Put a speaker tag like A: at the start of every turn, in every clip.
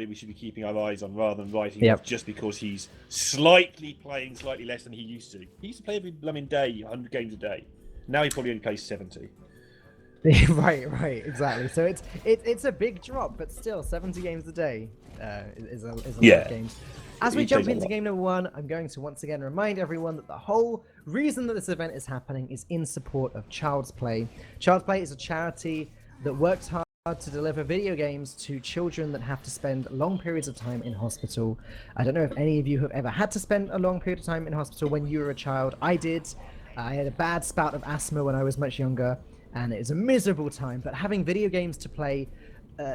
A: we should be keeping our eyes on rather than writing
B: Yep.
A: off just because he's playing slightly less than he used to. He used to play every blooming day, 100 games a day. Now he probably only plays 70.
B: Right, exactly. So it's a big drop, but still 70 games a day is a lot of games. As we jump into game number 1, I'm going to once again remind everyone that the whole reason that this event is happening is in support of Child's Play. Child's Play is a charity that works hard to deliver video games to children that have to spend long periods of time in hospital. I don't know if any of you have ever had to spend a long period of time in hospital when you were a child. I did. I had a bad spout of asthma when I was much younger, and it was a miserable time. But having video games to play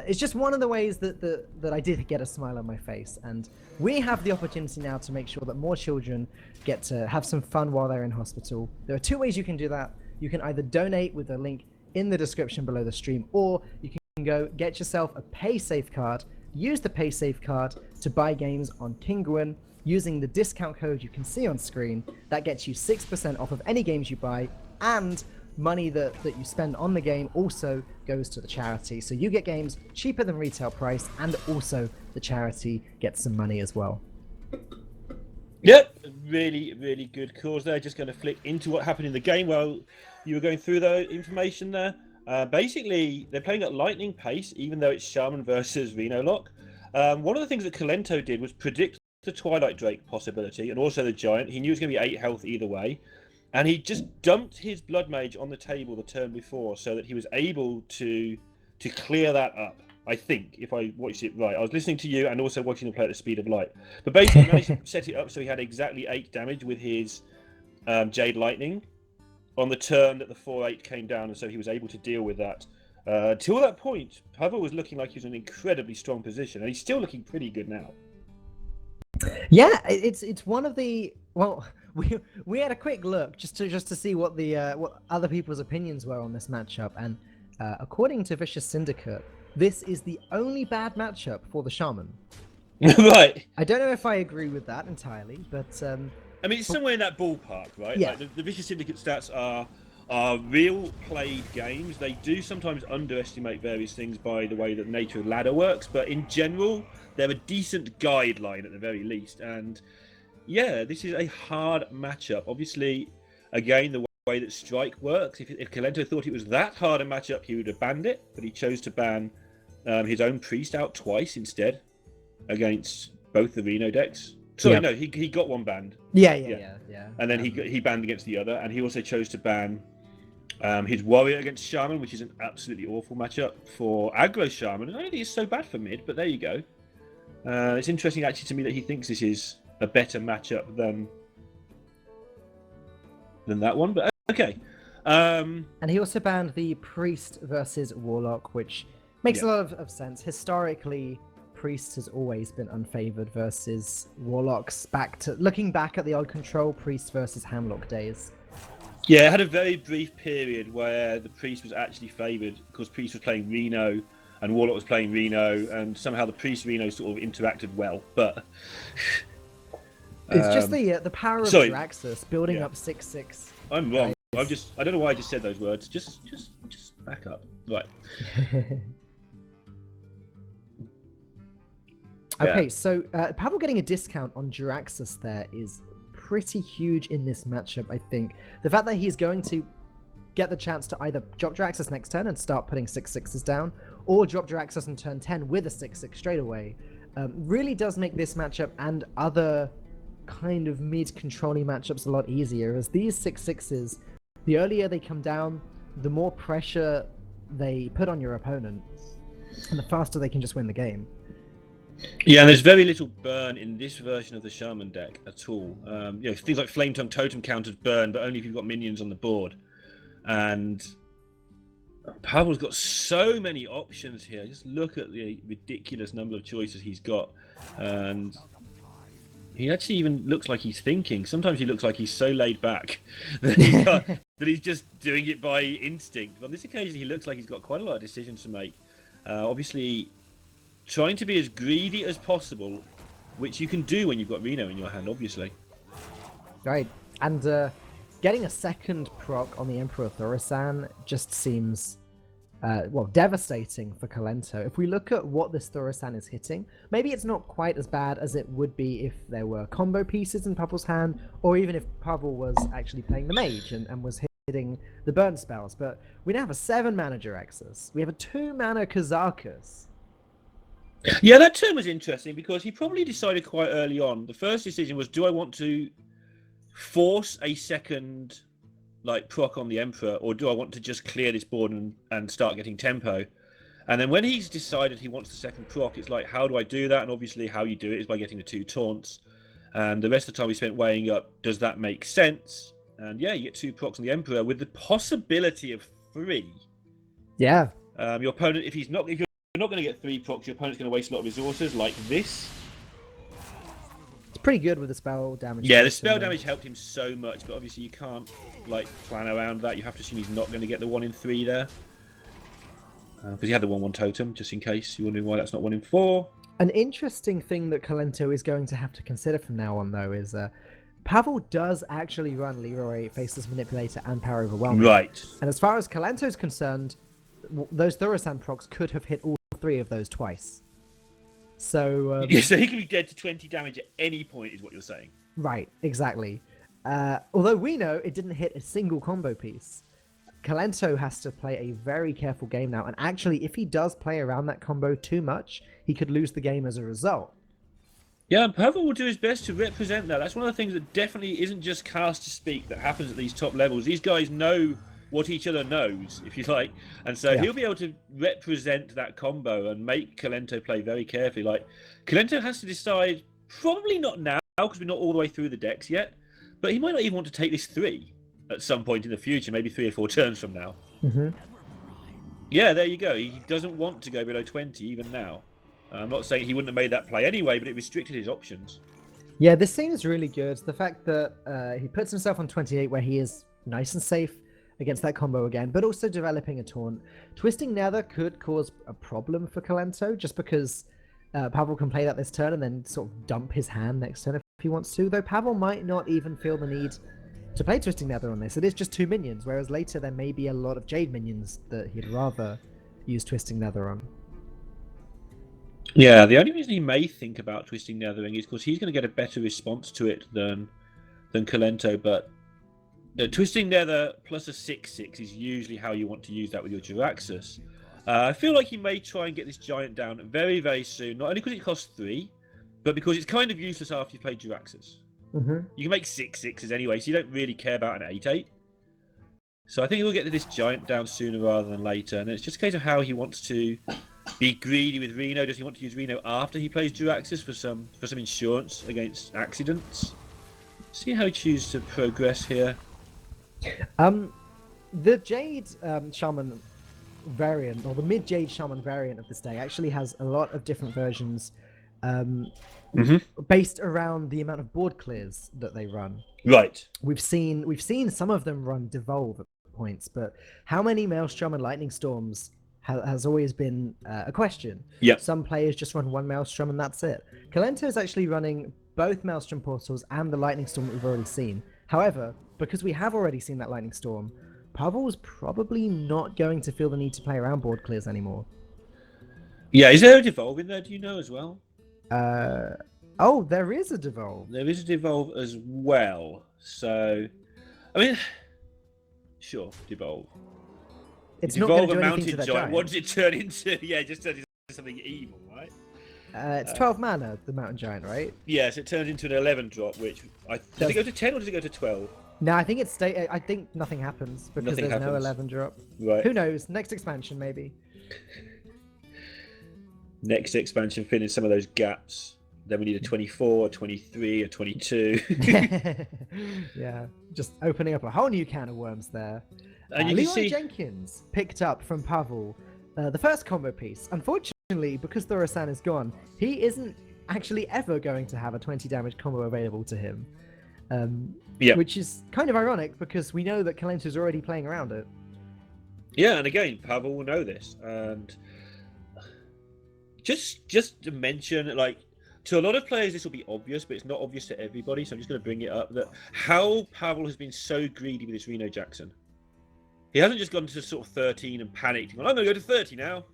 B: is just one of the ways that I did get a smile on my face. And we have the opportunity now to make sure that more children get to have some fun while they're in hospital. There are 2 ways you can do that. You can either donate with the link in the description below the stream, or you can go get yourself a PaySafeCard. Use the PaySafeCard to buy games on Kinguin using the discount code you can see on screen. That gets you 6% off of any games you buy, and money that you spend on the game also goes to the charity. So you get games cheaper than retail price, and also the charity gets some money as well.
A: Yep, really, really good cause there. Just going to flick into what happened in the game while you were going through the information there. Basically, they're playing at lightning pace, even though it's Shaman versus Reno Lock. One of the things that Kolento did was predict the Twilight Drake possibility, and also the Giant. He knew it was going to be 8 health either way. And he just dumped his Blood Mage on the table the turn before so that he was able to clear that up. I think, if I watched it right. I was listening to you and also watching him play at the speed of light. But basically, he managed to set it up so he had exactly 8 damage with his Jade Lightning on the turn that the 4/8 came down, and so he was able to deal with that. Till that point, Pavel was looking like he was in an incredibly strong position, and he's still looking pretty good now.
B: Yeah, it's one of the we had a quick look just to see what the what other people's opinions were on this matchup, and according to Vicious Syndicate, this is the only bad matchup for the Shaman.
A: Right.
B: I don't know if I agree with that entirely, but
A: I mean, it's somewhere in that ballpark, right?
B: Yeah.
A: Like the Vicious Syndicate stats are real played games. They do sometimes underestimate various things by the way that the nature of ladder works, but in general, they're a decent guideline at the very least. And yeah, this is a hard matchup. Obviously, again, the way that Strike works, if Kolento thought it was that hard a matchup, he would have banned it, but he chose to ban his own Priest out twice instead against both the Reno decks. Sorry, no, he got one banned.
B: Yeah.
A: And then he banned against the other, and he also chose to ban his Warrior against Shaman, which is an absolutely awful matchup for aggro Shaman. And I don't think it's so bad for mid, but there you go. It's interesting actually to me that he thinks this is a better matchup than that one, but okay.
B: And he also banned the Priest versus Warlock, which makes a lot of sense. Historically, Priest has always been unfavored versus Warlocks. Looking back at the old Control Priest versus Hamlock days.
A: Yeah, it had a very brief period where the Priest was actually favored because Priest was playing Reno and Warlock was playing Reno, and somehow the Priest Reno sort of interacted well. But
B: it's just the power of Draxus building up 6/6.
A: I'm wrong. I don't know why I just said those words. Just back up. Right.
B: Okay, so Pavel getting a discount on Jiraxus there is pretty huge in this matchup, I think. The fact that he's going to get the chance to either drop Jiraxus next turn and start putting 6/6s down, or drop Jiraxus on turn 10 with a 6/6 straight away, really does make this matchup and other kind of mid-controlling matchups a lot easier, as these 6/6s, the earlier they come down, the more pressure they put on your opponent, and the faster they can just win the game.
A: Yeah, and there's very little burn in this version of the Shaman deck at all. Things like Flame Tongue Totem counters burn, but only if you've got minions on the board. And Pavel's got so many options here. Just look at the ridiculous number of choices he's got. And he actually even looks like he's thinking. Sometimes he looks like he's so laid back that he's just doing it by instinct. But on this occasion, he looks like he's got quite a lot of decisions to make. Obviously, trying to be as greedy as possible, which you can do when you've got Reno in your hand, obviously.
B: Right, and getting a second proc on the Emperor Thorisan just seems devastating for Kolento. If we look at what this Thaurissan is hitting, maybe it's not quite as bad as it would be if there were combo pieces in Pavel's hand, or even if Pavel was actually playing the mage and was hitting the burn spells. But we now have a 7-mana Jiraxxus. We have a 2-mana Kazakus.
A: Yeah, that turn was interesting because he probably decided quite early on. The first decision was, do I want to force a second proc on the Emperor, or do I want to just clear this board and start getting tempo? And then when he's decided he wants the second proc, it's like, how do I do that? And obviously how you do it is by getting the 2 taunts. And the rest of the time we spent weighing up, does that make sense? And yeah, you get 2 procs on the Emperor with the possibility of 3.
B: Yeah.
A: Your opponent, if you're not going to get 3 procs, your opponent's going to waste a lot of resources like this.
B: It's pretty good with the spell damage.
A: Yeah, the spell damage helped him so much, but obviously you can't plan around that. You have to assume he's not going to get the 1 in 3 there. Because he had the 1/1 totem, just in case you're wondering why that's not 1 in 4.
B: An interesting thing that Kolento is going to have to consider from now on, though, is Pavel does actually run Leroy, Faceless Manipulator, and Power Overwhelming.
A: Right.
B: And as far as Kolento's concerned, those Thaurissan procs could have hit all 3 of those twice. So
A: so he can be dead to 20 damage at any point, is what you're saying.
B: Right, exactly. Although we know it didn't hit a single combo piece. Kolento has to play a very careful game now, and actually, if he does play around that combo too much, he could lose the game as a result.
A: Yeah, and Pavel will do his best to represent that. That's one of the things that definitely isn't just caster speak that happens at these top levels. These guys know what each other knows, if you like. And so he'll be able to represent that combo and make Kolento play very carefully. Kolento has to decide, probably not now, because we're not all the way through the decks yet, but he might not even want to take this 3 at some point in the future, maybe 3 or 4 turns from now.
B: Mm-hmm.
A: Yeah, there you go. He doesn't want to go below 20 even now. I'm not saying he wouldn't have made that play anyway, but it restricted his options.
B: Yeah, this scene is really good. The fact that he puts himself on 28 where he is nice and safe against that combo again, but also developing a taunt. Twisting Nether could cause a problem for Kolento, just because Pavel can play that this turn and then sort of dump his hand next turn if he wants to, though Pavel might not even feel the need to play Twisting Nether on this. It is just 2 minions, whereas later there may be a lot of Jade minions that he'd rather use Twisting Nether on.
A: Yeah, the only reason he may think about Twisting Nethering is because he's going to get a better response to it than Kolento, but Twisting Nether plus a 6/6 is usually how you want to use that with your Jiraxxus. I feel like he may try and get this giant down very, very soon, not only because it costs 3, but because it's kind of useless after you've played Jiraxxus.
B: Mm-hmm.
A: You can make 6/6s anyway, so you don't really care about an 8/8. So I think he'll get this giant down sooner rather than later, and it's just a case of how he wants to be greedy with Reno. Does he want to use Reno after he plays Jiraxxus for some insurance against accidents? See how he chooses to progress here.
B: The Jade Shaman variant, or the mid-Jade Shaman variant of this day, actually has a lot of different versions based around the amount of board clears that they run.
A: Right.
B: We've seen some of them run Devolve at points, but how many Maelstrom and Lightning Storms has always been a question.
A: Yep.
B: Some players just run 1 Maelstrom and that's it. Kolento is actually running both Maelstrom portals and the Lightning Storm that we've already seen. However, because we have already seen that Lightning Storm, Pavel's probably not going to feel the need to play around board clears anymore.
A: Yeah, is there a Devolve in there, do you know, as well?
B: Oh, there is a Devolve.
A: There is a Devolve as well. So, I mean, sure, Devolve.
B: It's not going to do anything
A: Mountain
B: to that
A: Giant.
B: giant.
A: What does it turn into? Yeah, it just turns into something evil, right?
B: It's 12 mana, the Mountain Giant, right?
A: Yes, it turns into an 11 drop, which does it go to 10 or does it go to 12?
B: No, I think I think nothing happens because there's no 11 drop.
A: Right.
B: Who knows? Next expansion, maybe.
A: Next expansion, fill in some of those gaps. Then we need a 24, a 23, a 22.
B: Yeah, just opening up a whole new can of worms there.
A: And you
B: Leroy
A: can see
B: Jenkins picked up from Pavel the first combo piece. Unfortunately, because Thaurissan is gone, he isn't actually ever going to have a 20 damage combo available to him. Which is kind of ironic because we know that Kolento's already playing around it.
A: Yeah, and again, Pavel will know this. And just to mention, like, to a lot of players this will be obvious, but it's not obvious to everybody, so I'm just going to bring it up, that how Pavel has been so greedy with his Reno Jackson. He hasn't just gone to sort of 13 and panicked. Well, I'm going to go to 30 now.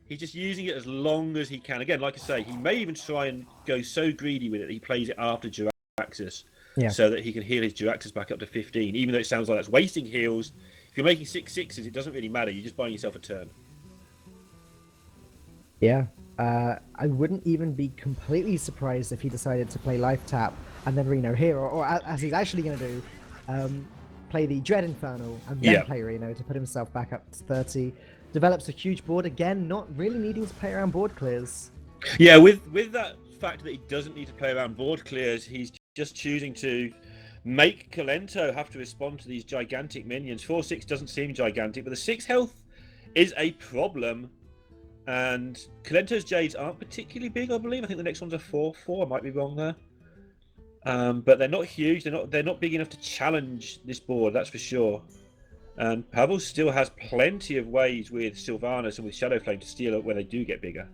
A: He's just using it as long as he can. Again, like I say, he may even try and go so greedy with it that he plays it after Jiraxis, so that he can heal his Jiraxis back up to 15. Even though it sounds like that's wasting heals, if you're making 6/6s, it doesn't really matter. You're just buying yourself a turn.
B: Yeah. I wouldn't even be completely surprised if he decided to play Life Tap and then Reno here, or as he's actually going to do, play the Dread Infernal and then play Reno to put himself back up to 30. Develops a huge board again, not really needing to play around board clears.
A: Yeah, with that fact that he doesn't need to play around board clears, he's just choosing to make Kolento have to respond to these gigantic minions. 4/6 doesn't seem gigantic, but the 6 health is a problem. And Kolento's Jades aren't particularly big, I believe. I think the next one's a 4/4. I might be wrong there. But they're not huge. They're not big enough to challenge this board, that's for sure. And Pavel still has plenty of ways with Sylvanas and with Shadowflame to steal up when they do get bigger.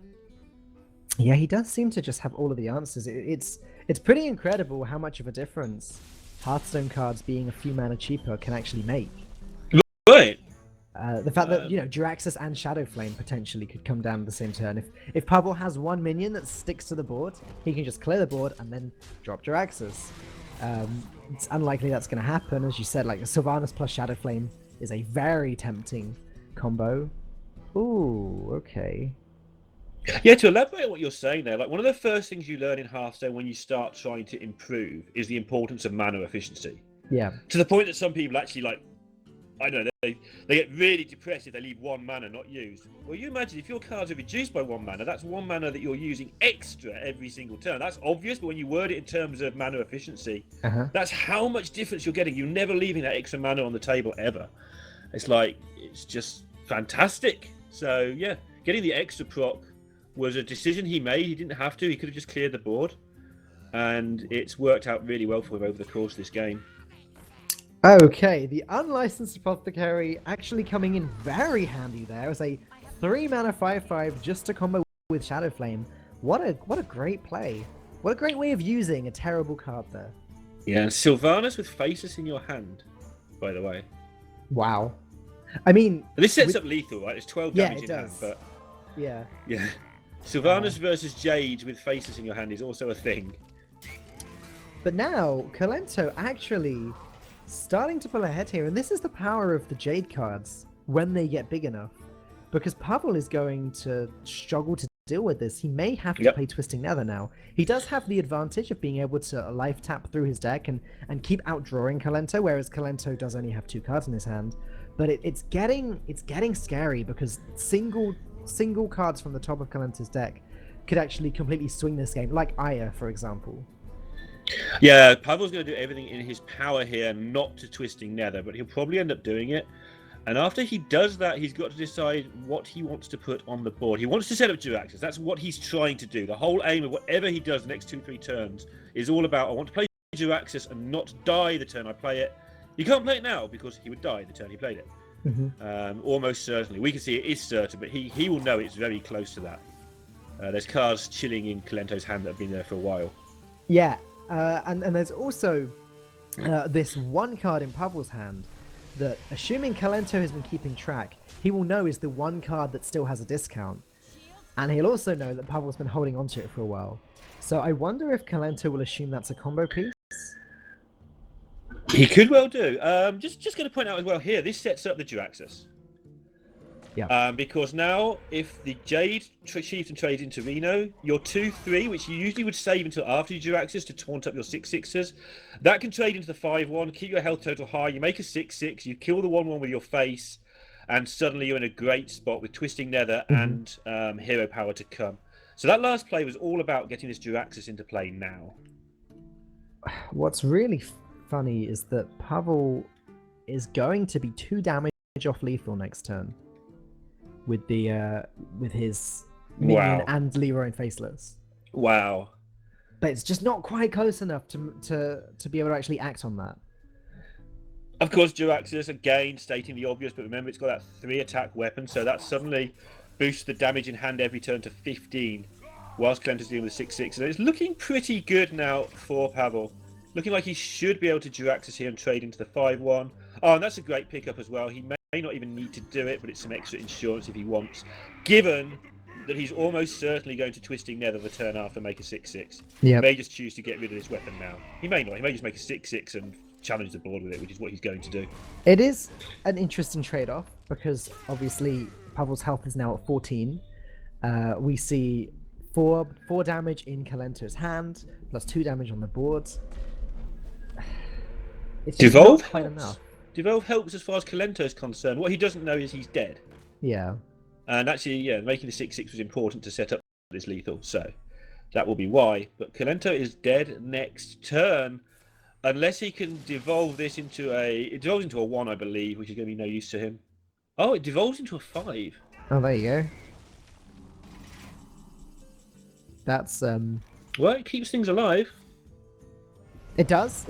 B: Yeah, he does seem to just have all of the answers. It's pretty incredible how much of a difference Hearthstone cards being a few mana cheaper can actually make.
A: Right.
B: The fact that, Jiraxis and Shadowflame potentially could come down at the same turn. If Pavel has one minion that sticks to the board, he can just clear the board and then drop Jiraxis. It's unlikely that's going to happen. As you said, like Sylvanas plus Shadowflame is a very tempting combo. Ooh, okay.
A: Yeah, to elaborate on what you're saying there, like one of the first things you learn in Hearthstone when you start trying to improve is the importance of mana efficiency.
B: Yeah.
A: To the point that some people actually I don't know, they get really depressed if they leave 1 mana not used. Well, you imagine if your cards are reduced by 1 mana, that's 1 mana that you're using extra every single turn. That's obvious, but when you word it in terms of mana efficiency, that's how much difference you're getting. You're never leaving that extra mana on the table ever. It's just fantastic. So yeah, getting the extra proc was a decision he made. He didn't have to. He could have just cleared the board, and it's worked out really well for him over the course of this game.
B: Okay, the Unlicensed Apothecary actually coming in very handy there. It was a 3 mana 5/5 just to combo with Shadowflame. What a great play. What a great way of using a terrible card there.
A: Yeah, and Sylvanas with Faceless in your hand, by the way.
B: Wow. I mean...
A: This sets up lethal, right? It's 12 damage in hand, but...
B: Yeah.
A: Sylvanas versus Jade with Faceless in your hand is also a thing.
B: But now, Kolento actually starting to pull ahead here, and this is the power of the Jade cards when they get big enough. Because Pavel is going to struggle to deal with this. He may have to play Twisting Nether now. He does have the advantage of being able to life tap through his deck and keep outdrawing Kolento, whereas Kolento does only have 2 cards in his hand. But it's getting scary because single cards from the top of Kolento's deck could actually completely swing this game, like Aya, for example.
A: Yeah, Pavel's going to do everything in his power here not to Twisting Nether, but he'll probably end up doing it. And after he does that, he's got to decide what he wants to put on the board. He wants to set up Jiraxis. That's what he's trying to do. The whole aim of whatever he does the next 2-3 turns is all about, I want to play Jiraxis and not die the turn I play it. You can't play it now because he would die the turn he played it. Almost certainly. We can see it is certain, but he will know it's very close to that. There's cards chilling in Kolento's hand that have been there for a while.
B: Yeah. And there's also this one card in Pavel's hand that, assuming Kolento has been keeping track, he will know is the one card that still has a discount. And he'll also know that Pavel's been holding onto it for a while. So I wonder if Kolento will assume that's a combo piece.
A: He could well do. Just going to point out as well here, this sets up the Jiraxis.
B: Yeah.
A: Because now, if the Jade Chieftain trades into Reno, your 2/3, which you usually would save until after your Jiraxis to taunt up your 6/6s, that can trade into the 5/1, keep your health total high, you make a 6/6, you kill the 1/1 with your face, and suddenly you're in a great spot with Twisting Nether and Hero Power to come. So that last play was all about getting this Jiraxis into play now.
B: What's really funny is that Pavel is going to be 2 damage off lethal next turn. With his minion and Leroy and Faceless.
A: Wow.
B: But it's just not quite close enough to be able to actually act on that.
A: Of course, Jiraxis, again, stating the obvious, but remember it's got that 3 attack weapon, so that suddenly boosts the damage in hand every turn to 15, whilst Kolento's dealing with 6/6. So it's looking pretty good now for Pavel. Looking like he should be able to Jiraxis here and trade into the 5/1. Oh, and that's a great pickup as well. He may not even need to do it, but it's some extra insurance if he wants, given that he's almost certainly going to Twisting Nether the turn after, make a 6/6. He may just choose to get rid of this weapon now. He may not. He may just make a 6/6 and challenge the board with it, which is what he's going to do.
B: It is an interesting trade-off because obviously Pavel's health is now at 14. We see 4 damage in Kolento's hand, plus 2 damage on the board. It's just
A: Devolve
B: not quite enough.
A: Devolve helps as far as Kolento is concerned. What he doesn't know is he's dead.
B: Yeah.
A: And actually, yeah, making the 6/6 was important to set up this lethal, so that will be why. But Kolento is dead next turn, unless he can devolve this into it devolves into a 1, I believe, which is going to be no use to him. Oh, it devolves into a 5.
B: Oh, there you go. That's
A: Well, it keeps things alive.
B: It does.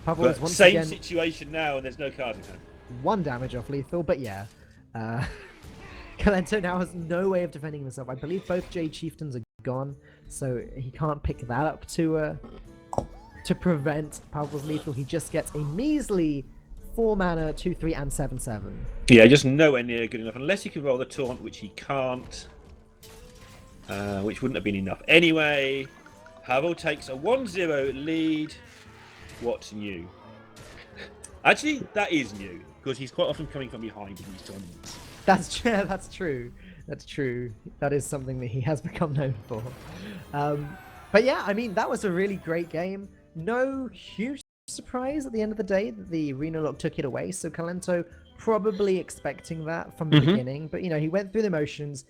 B: Pavel is
A: But
B: once
A: same
B: again
A: situation now, and there's no card in hand.
B: 1 damage off lethal, but yeah. Kolento now has no way of defending himself. I believe both Jade Chieftains are gone, so he can't pick that up to prevent Pavel's lethal. He just gets a measly 4 mana, 2/3, and 7/7.
A: Yeah, just nowhere near good enough, unless he can roll the taunt, which he can't. Which wouldn't have been enough. Anyway, Pavel takes a 1-0 lead. What's new? Actually, that is new, because he's quite often coming from behind in these tournaments.
B: That's true. That is something that he has become known for. But yeah, I mean, that was a really great game. No huge surprise at the end of the day that the Arena Lock took it away. So Kolento probably expecting that from the beginning. But, he went through the motions.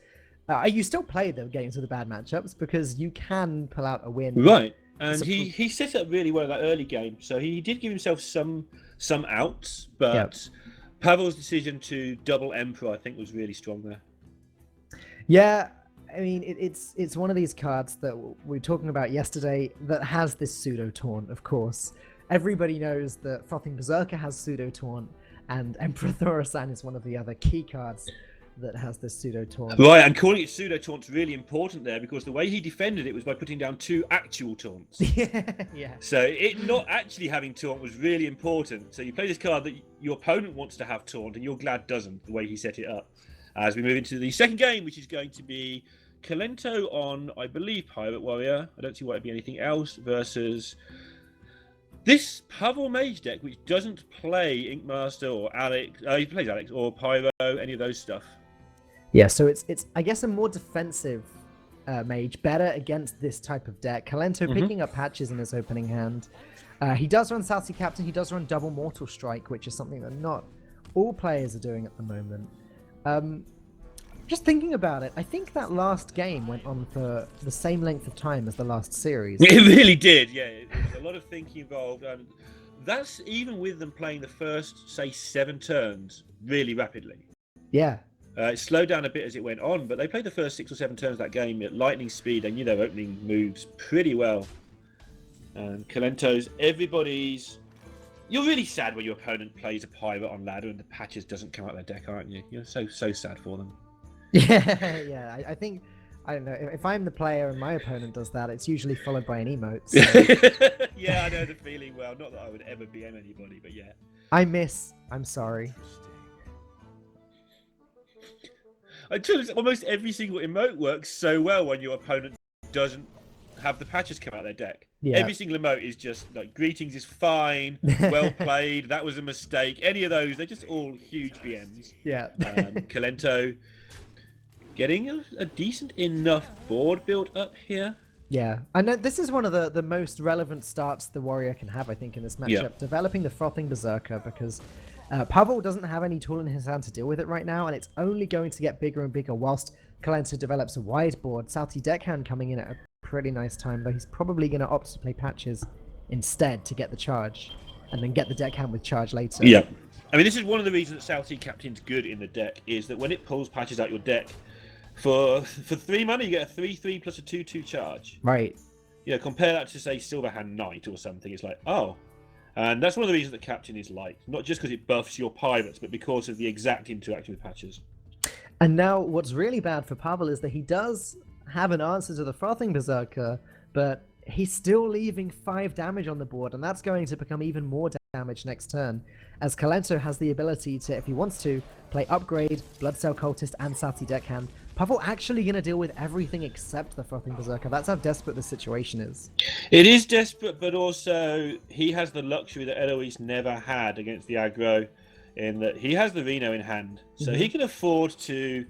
B: You still play the games with the bad matchups because you can pull out a win.
A: Right. And he set up really well in that early game. So he did give himself some outs. But Pavel's decision to double Emperor, I think, was really strong there.
B: Yeah, I mean, it's one of these cards that we were talking about yesterday that has this pseudo taunt, of course. Everybody knows that Frothing Berserker has pseudo taunt, and Emperor Thaurissan is one of the other key cards that has this pseudo taunt.
A: Right, and calling it pseudo taunt's really important there because the way he defended it was by putting down 2 actual taunts.
B: Yeah.
A: So it not actually having taunt was really important. So you play this card that your opponent wants to have taunt and you're glad doesn't, the way he set it up. As we move into the second game, which is going to be Kolento on, I believe, Pirate Warrior. I don't see why it'd be anything else, versus this Pavel Mage deck, which doesn't play Inkmaster or Alex. He plays Alex or Pyro, any of those stuff.
B: Yeah, so it's I guess a more defensive mage, better against this type of deck. Kolento picking up patches in his opening hand. He does run Salty Captain. He does run Double Mortal Strike, which is something that not all players are doing at the moment. Just thinking about it, I think that last game went on for the same length of time as the last series.
A: It really did, yeah. It was a lot of thinking involved, and that's even with them playing the first, say, 7 turns really rapidly.
B: Yeah.
A: It slowed down a bit as it went on, but they played the first 6 or 7 turns of that game at lightning speed. They knew their opening moves pretty well. And Kolento's, everybody's... You're really sad when your opponent plays a pirate on ladder and the patches doesn't come out their deck, aren't you? You're so sad for them.
B: Yeah. I think, I don't know, if I'm the player and my opponent does that, it's usually followed by an emote. So.
A: Yeah, I know the feeling well. Not that I would ever BM anybody, but yeah.
B: I'm sorry.
A: Almost every single emote works so well when your opponent doesn't have the patches come out their deck.
B: Yeah.
A: Every single emote is just like, greetings is fine, well played, that was a mistake. Any of those, they're just all huge BMs.
B: Yeah.
A: Kolento getting a decent enough board built up here.
B: Yeah, I know this is one of the most relevant starts the Warrior can have, I think, in this matchup.
A: Yeah.
B: Developing the Frothing Berserker, because Pavel doesn't have any tool in his hand to deal with it right now, and it's only going to get bigger and bigger whilst Kolento develops a wide board. Salty Deckhand coming in at a pretty nice time, though he's probably going to opt to play patches instead to get the charge, and then get the Deckhand with charge later.
A: Yeah. I mean, this is one of the reasons that Salty Captain's good in the deck, is that when it pulls patches out your deck, for 3 mana, you get a 3/3 plus a 2/2 charge.
B: Right.
A: Yeah, compare that to, say, Silverhand Knight or something. It's like, oh. And that's one of the reasons that Captain is liked. Not just because it buffs your pirates, but because of the exact interaction with patches.
B: And now, what's really bad for Pavel is that he does have an answer to the Frothing Berserker, but he's still leaving 5 damage on the board, and that's going to become even more damage next turn, as Kolento has the ability to, if he wants to, play Upgrade, Blood Cell Cultist, and Salty Deckhand. Pavel actually going to deal with everything except the Frothing Berserker. That's how desperate the situation is.
A: It is desperate, but also he has the luxury that Eloise never had against the aggro, in that he has the Reno in hand. So he can afford to...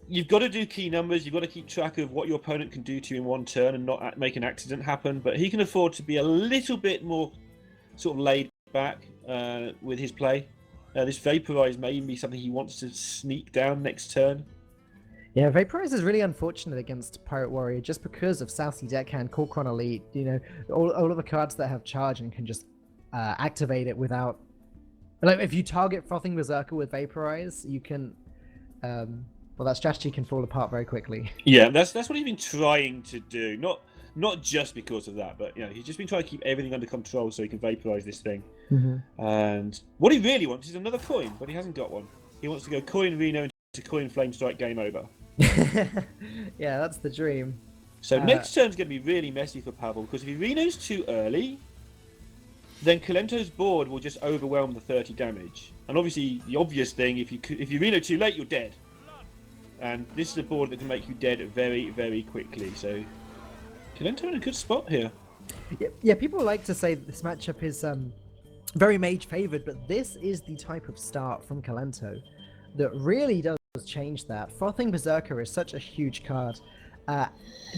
A: You've got to do key numbers. You've got to keep track of what your opponent can do to you in one turn and not make an accident happen. But he can afford to be a little bit more sort of laid back with his play. This Vaporize may be something he wants to sneak down next turn.
B: Yeah, Vaporize is really unfortunate against Pirate Warrior just because of Salty Deckhand, Corkron Elite, you know, all of the cards that have charge and can just activate it without... Like, if you target Frothing Berserker with Vaporize, you can... well, that strategy can fall apart very quickly.
A: Yeah, that's what he's been trying to do. Not just because of that, but you know, he's just been trying to keep everything under control so he can Vaporize this thing. And what he really wants is another coin, but he hasn't got one. He wants to go coin Reno into coin Flame Strike, game over.
B: Yeah, that's the dream.
A: So next turn's going to be really messy for Pavel, because if he Reno's too early, then Kolento's board will just overwhelm the 30 damage. And obviously, the obvious thing, if you Reno too late, you're dead. And this is a board that can make you dead very, very quickly. So Kolento in a good spot here.
B: Yeah, people like to say that this matchup is very mage favored, but this is the type of start from Kolento that really does change that. Frothing Berserker is such a huge card,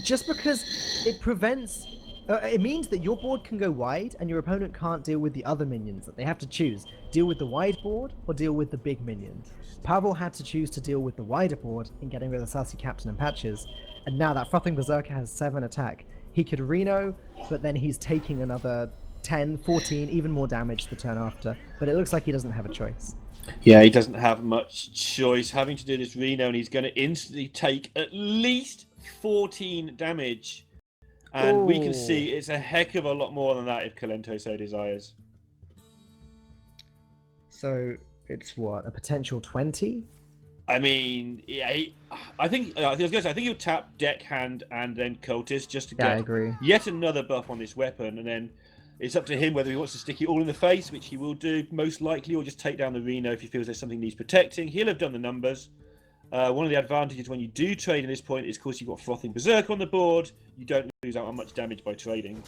B: just because it prevents... it means that your board can go wide and your opponent can't deal with the other minions, that they have to choose. Deal with the wide board or deal with the big minion. Pavel had to choose to deal with the wider board in getting rid of the Sassy Captain and Patches, and now that Frothing Berserker has 7 attack, he could Reno, but then he's taking another 10, 14, even more damage the turn after, but it looks like he doesn't have a choice.
A: Yeah, he doesn't have much choice. Having to do this Reno, and he's going to instantly take at least 14 damage. And we can see it's a heck of a lot more than that if Kolento so desires.
B: So it's what, a potential 20?
A: I mean, yeah, I think he'll tap Deckhand and then Cultist just to get yet another buff on this weapon, and then it's up to him whether he wants to stick it all in the face, which he will do most likely, or just take down the Reno if he feels there's something needs protecting. He'll have done the numbers. One of the advantages when you do trade at this point is, of course, you've got Frothing Berserk on the board. You don't lose out on much damage by trading.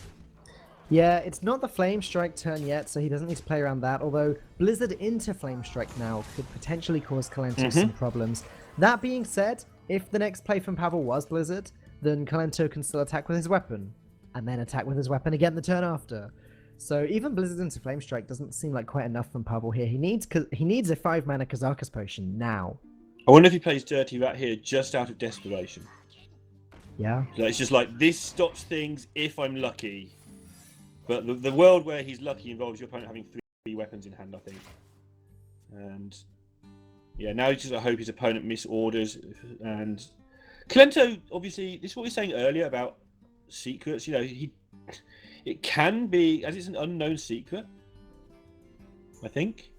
B: Yeah, it's not the Flame Strike turn yet, so he doesn't need to play around that, although Blizzard into Flame Strike now could potentially cause Kolento some problems. That being said, if the next play from Pavel was Blizzard, then Kolento can still attack with his weapon, and then attack with his weapon again the turn after. So even Blizzard into Flame Strike doesn't seem like quite enough from Pavel here. He needs a 5-mana Kazakus potion now.
A: I wonder if he plays Dirty Rat here just out of desperation.
B: Yeah.
A: So it's just like, this stops things if I'm lucky. But the world where he's lucky involves your opponent having 3 weapons in hand, I think. And yeah, now he's just I hope his opponent misorders. And Kolento, obviously, this is what we were saying earlier about secrets. You know, it can be, as it's an unknown secret, I think.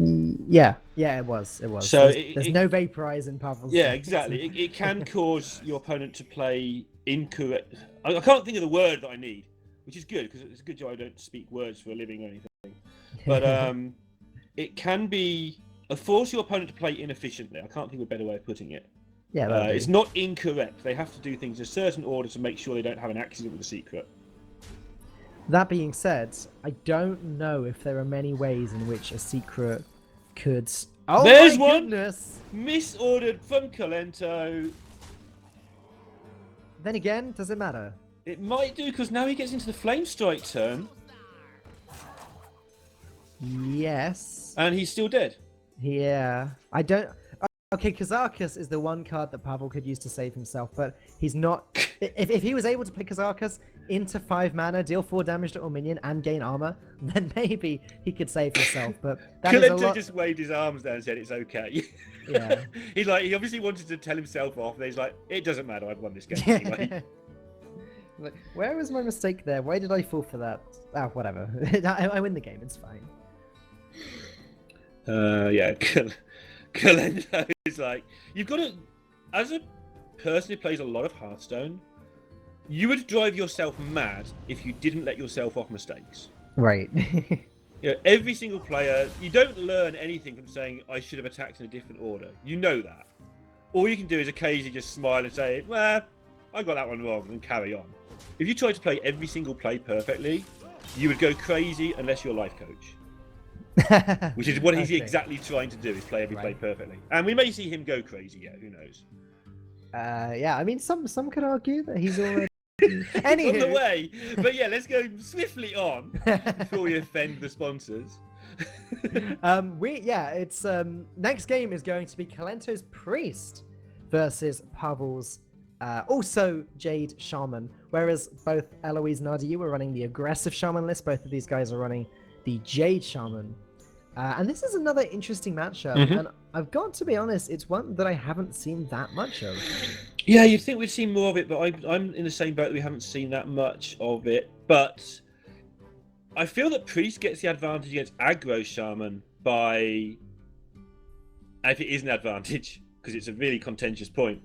B: Yeah, it was.
A: So
B: there's no Vaporize in Pavel's.
A: Yeah, exactly. It can cause your opponent to play incorrect. I can't think of the word that I need, which is good because it's a good job I don't speak words for a living or anything. But it can force your opponent to play inefficiently. I can't think of a better way of putting it.
B: Yeah,
A: it's not incorrect. They have to do things in a certain order to make sure they don't have an accident with the secret.
B: That being said, I don't know if there are many ways in which a secret could... Oh,
A: there's
B: my
A: one!
B: Goodness!
A: Misordered from Kolento.
B: Then again, does it matter?
A: It might do, because now he gets into the Flame Strike turn.
B: Yes.
A: And he's still dead.
B: Yeah. I don't... Okay, Kazakus is the one card that Pavel could use to save himself, but he's not... if he was able to play Kazakus into 5 mana, deal 4 damage to all minion, and gain armor, then maybe he could save himself, but...
A: Kolento just waved his arms down and said it's okay.
B: Yeah.
A: He obviously wanted to tell himself off, and he's like, it doesn't matter, I've won this game anyway.
B: Like, where was my mistake there? Why did I fall for that? Ah, whatever. I win the game, it's fine.
A: Yeah, Kolento is like, you've got to, as a person who plays a lot of Hearthstone, you would drive yourself mad if you didn't let yourself off mistakes.
B: Right.
A: Every single player, you don't learn anything from saying, I should have attacked in a different order. You know that. All you can do is occasionally just smile and say, well, I got that one wrong, and carry on. If you tried to play every single play perfectly, you would go crazy unless you're a life coach. Which is what he's exactly trying to do, is play every play perfectly. And we may see him go crazy, who knows.
B: Yeah, I mean, some could argue that he's already...
A: Anywho. On the way. But yeah, let's go swiftly on before we offend the sponsors.
B: It's next game is going to be Kolento's Priest versus Pavel's also Jade Shaman, whereas both Eloise and RDU were running the aggressive Shaman list. Both of these guys are running the Jade Shaman. And this is another interesting matchup, and I've got to be honest, it's one that I haven't seen that much of.
A: Yeah, you'd think we'd seen more of it, but I'm in the same boat. We haven't seen that much of it, but I feel that Priest gets the advantage against aggro Shaman by, if it is an advantage, because it's a really contentious point,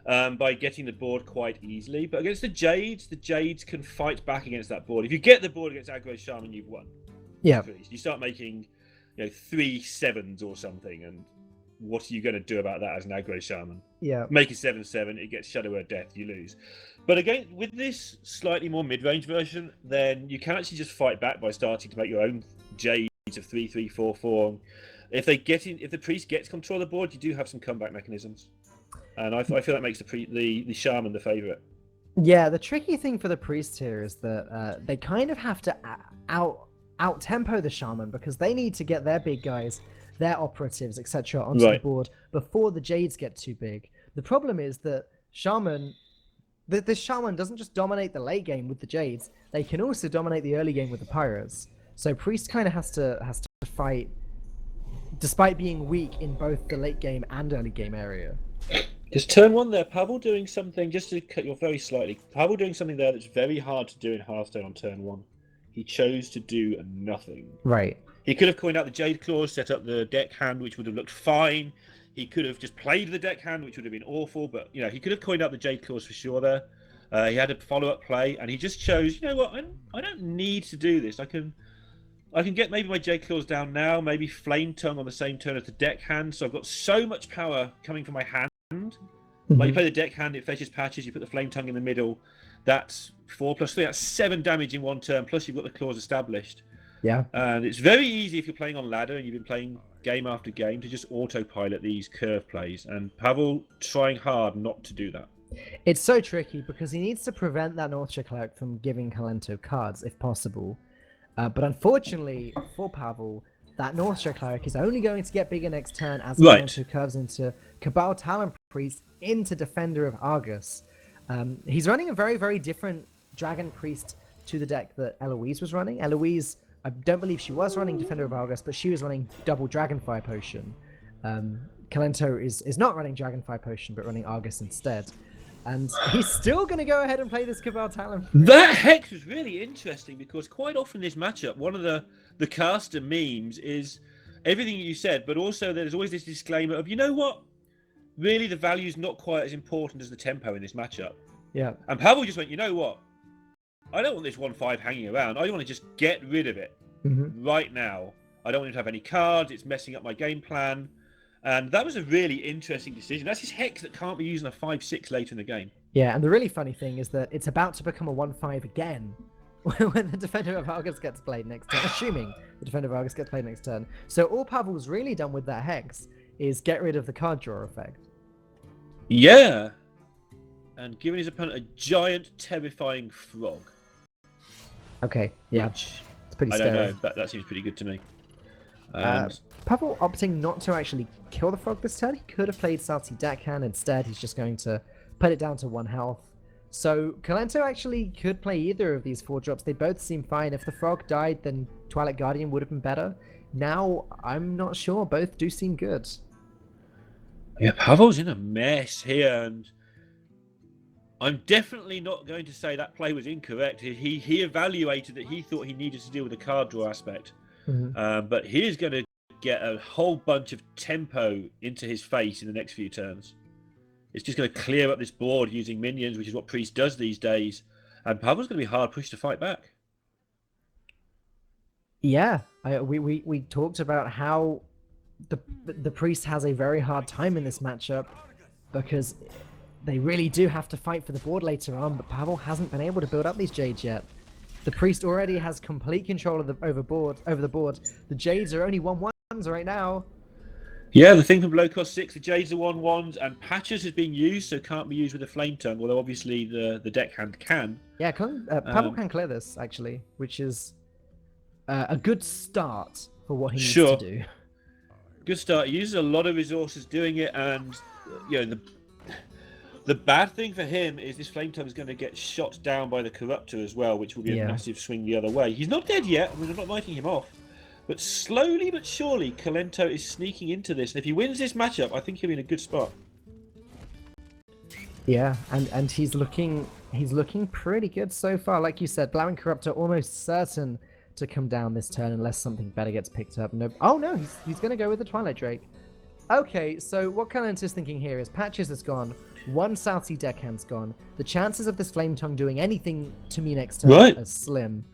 A: by getting the board quite easily. But against the Jades can fight back against that board. If you get the board against aggro Shaman, you've won.
B: Yeah.
A: Priest. You start making 3 7s or something, and what are you going to do about that as an aggro Shaman?
B: Yeah.
A: Make a 7/7, it gets Shadow Word Death, you lose. But again, with this slightly more mid-range version, then you can actually just fight back by starting to make your own Jades of 3/3, 4/4. If the Priest gets control of the board, you do have some comeback mechanisms, and I feel that makes the Shaman the favourite.
B: Yeah, the tricky thing for the Priest here is that they kind of have to out-tempo the Shaman, because they need to get their big guys, their operatives, etc. onto the board before the Jades get too big. The problem is that the Shaman doesn't just dominate the late game with the Jades, they can also dominate the early game with the Pyros. So Priest kind of has to fight, despite being weak in both the late game and early game area.
A: Just turn one there, Pavel doing something, just to cut you off very slightly, Pavel doing something there that's very hard to do in Hearthstone on turn 1. He chose to do nothing.
B: Right.
A: He could have coined out the Jade Claws, set up the deck hand, which would have looked fine. He could have just played the deck hand, which would have been awful. But, he could have coined out the Jade Claws for sure there. He had a follow-up play, and he just chose, you know what, I don't need to do this. I can get maybe my Jade Claws down now, maybe Flame Tongue on the same turn as the deck hand. So I've got so much power coming from my hand. Like you play the deck hand, it fetches patches, you put the Flame Tongue in the middle. That's 4 + 3, that's 7 damage in one turn, plus you've got the claws established.
B: Yeah.
A: And it's very easy if you're playing on ladder and you've been playing game after game to just autopilot these curve plays. And Pavel trying hard not to do that.
B: It's so tricky because he needs to prevent that Northshire Cleric from giving Kolento cards if possible. But unfortunately for Pavel, that Northshire Cleric is only going to get bigger next turn as Kolento curves into Cabal Talon Priest into Defender of Argus. He's running a very, very different Dragon Priest to the deck that Eloise was running. Eloise, I don't believe she was running Defender of Argus, but she was running double Dragonfire Potion. Kolento is not running Dragonfire Potion, but running Argus instead. And he's still going to go ahead and play this Cabal Talon Priest.
A: That Hex was really interesting because quite often in this matchup, one of the caster memes is everything you said, but also there's always this disclaimer of, you know what? Really, the value's not quite as important as the tempo in this matchup.
B: Yeah.
A: And Pavel just went, you know what? I don't want this 1/5 hanging around. I want to just get rid of it right now. I don't want him to have any cards. It's messing up my game plan. And that was a really interesting decision. That's his Hex that can't be used in a 5/6 later in the game.
B: Yeah, and the really funny thing is that it's about to become a 1/5 again when the Defender of Argus gets played next turn, assuming the Defender of Argus gets played next turn. So all Pavel's really done with that Hex is get rid of the card draw effect.
A: Yeah. And giving his opponent a giant, terrifying frog.
B: Okay, yeah.
A: Which,
B: it's pretty
A: I
B: scary.
A: don't know, that seems pretty good to me.
B: Pavel opting not to actually kill the frog this turn. He could have played Salty Deckhand. Instead, he's just going to put it down to 1 health. So Kolento actually could play either of these 4 drops. They both seem fine. If the frog died, then Twilight Guardian would have been better. Now, I'm not sure. Both do seem good.
A: Yeah, Pavel's in a mess here, and I'm definitely not going to say that play was incorrect. He evaluated that he thought he needed to deal with the card draw aspect. But he is going to get a whole bunch of tempo into his face in the next few turns. It's just going to clear up this board using minions, which is what Priest does these days. And Pavel's going to be hard pushed to fight back.
B: Yeah, we talked about how the priest has a very hard time in this matchup because they really do have to fight for the board later on, but Pavel hasn't been able to build up these Jades yet. The priest already has complete control of the over the board. The Jades are only 1/1s right now.
A: Yeah, the thing from low cost 6, the Jades are 1/1s, and Patches is being used, so can't be used with a Flame Tongue, although obviously the deckhand can.
B: Yeah, Pavel can clear this, actually, which is a good start for what he needs to do.
A: Good start. He uses a lot of resources doing it, and the bad thing for him is this Flame Tongue is going to get shot down by the Corruptor as well, which will be a massive swing the other way. He's not dead yet. I mean, I'm not writing him off. But slowly but surely, Kolento is sneaking into this. And if he wins this matchup, I think he'll be in a good spot.
B: Yeah, and he's looking pretty good so far. Like you said, Blowing Corruptor almost certain to come down this turn unless something better gets picked up. No, oh no, he's going to go with the Twilight Drake. Okay, so what Kolento's thinking here is Patches is gone, one South Sea Deckhand's gone. The chances of this Flame Tongue doing anything to me next turn are slim.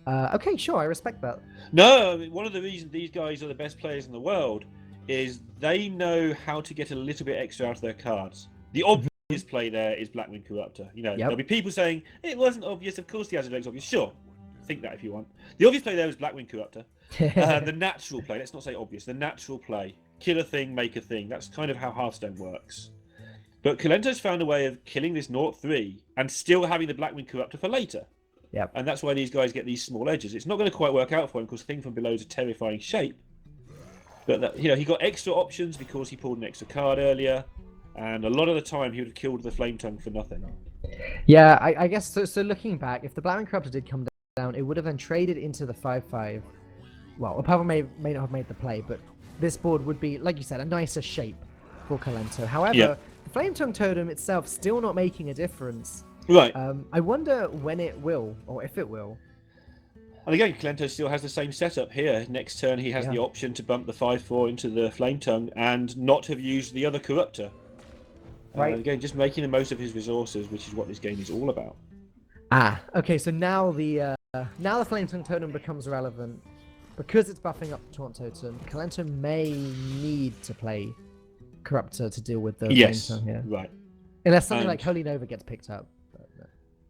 B: Okay, sure, I respect that.
A: No, I mean, one of the reasons these guys are the best players in the world is they know how to get a little bit extra out of their cards. The obvious play there is Blackwing Corruptor. There'll be people saying, it wasn't obvious, of course the Azure obvious. Sure, think that if you want. The obvious play there is Blackwing Corruptor. The natural play, let's not say obvious, the natural play, kill a thing, make a thing. That's kind of how Hearthstone works. But Kolento's found a way of killing this 0-3 and still having the Blackwing Corruptor for later.
B: Yep.
A: And that's why these guys get these small edges. It's not going to quite work out for him because Thing from Below is a terrifying shape. But he got extra options because he pulled an extra card earlier, and a lot of the time he would have killed the Flame Tongue for nothing.
B: Yeah, I guess so. So looking back, if the Blowing Corruptor did come down, it would have then traded into the 5/5. Well, Pavel may not have made the play, but this board would be, like you said, a nicer shape for Kolento. However, the Flame Tongue Totem itself still not making a difference.
A: Right.
B: I wonder when it will, or if it will.
A: And again, Kolento still has the same setup here. Next turn, he has the option to bump the 5/4 into the Flame Tongue and not have used the other Corruptor. Right. Again, just making the most of his resources, which is what this game is all about.
B: Okay. So now the Flame Tongue Totem becomes relevant because it's buffing up the Taunt Totem. Kolento may need to play Corruptor to deal with the Flame Tongue here.
A: Right.
B: Unless something like Holy Nova gets picked up.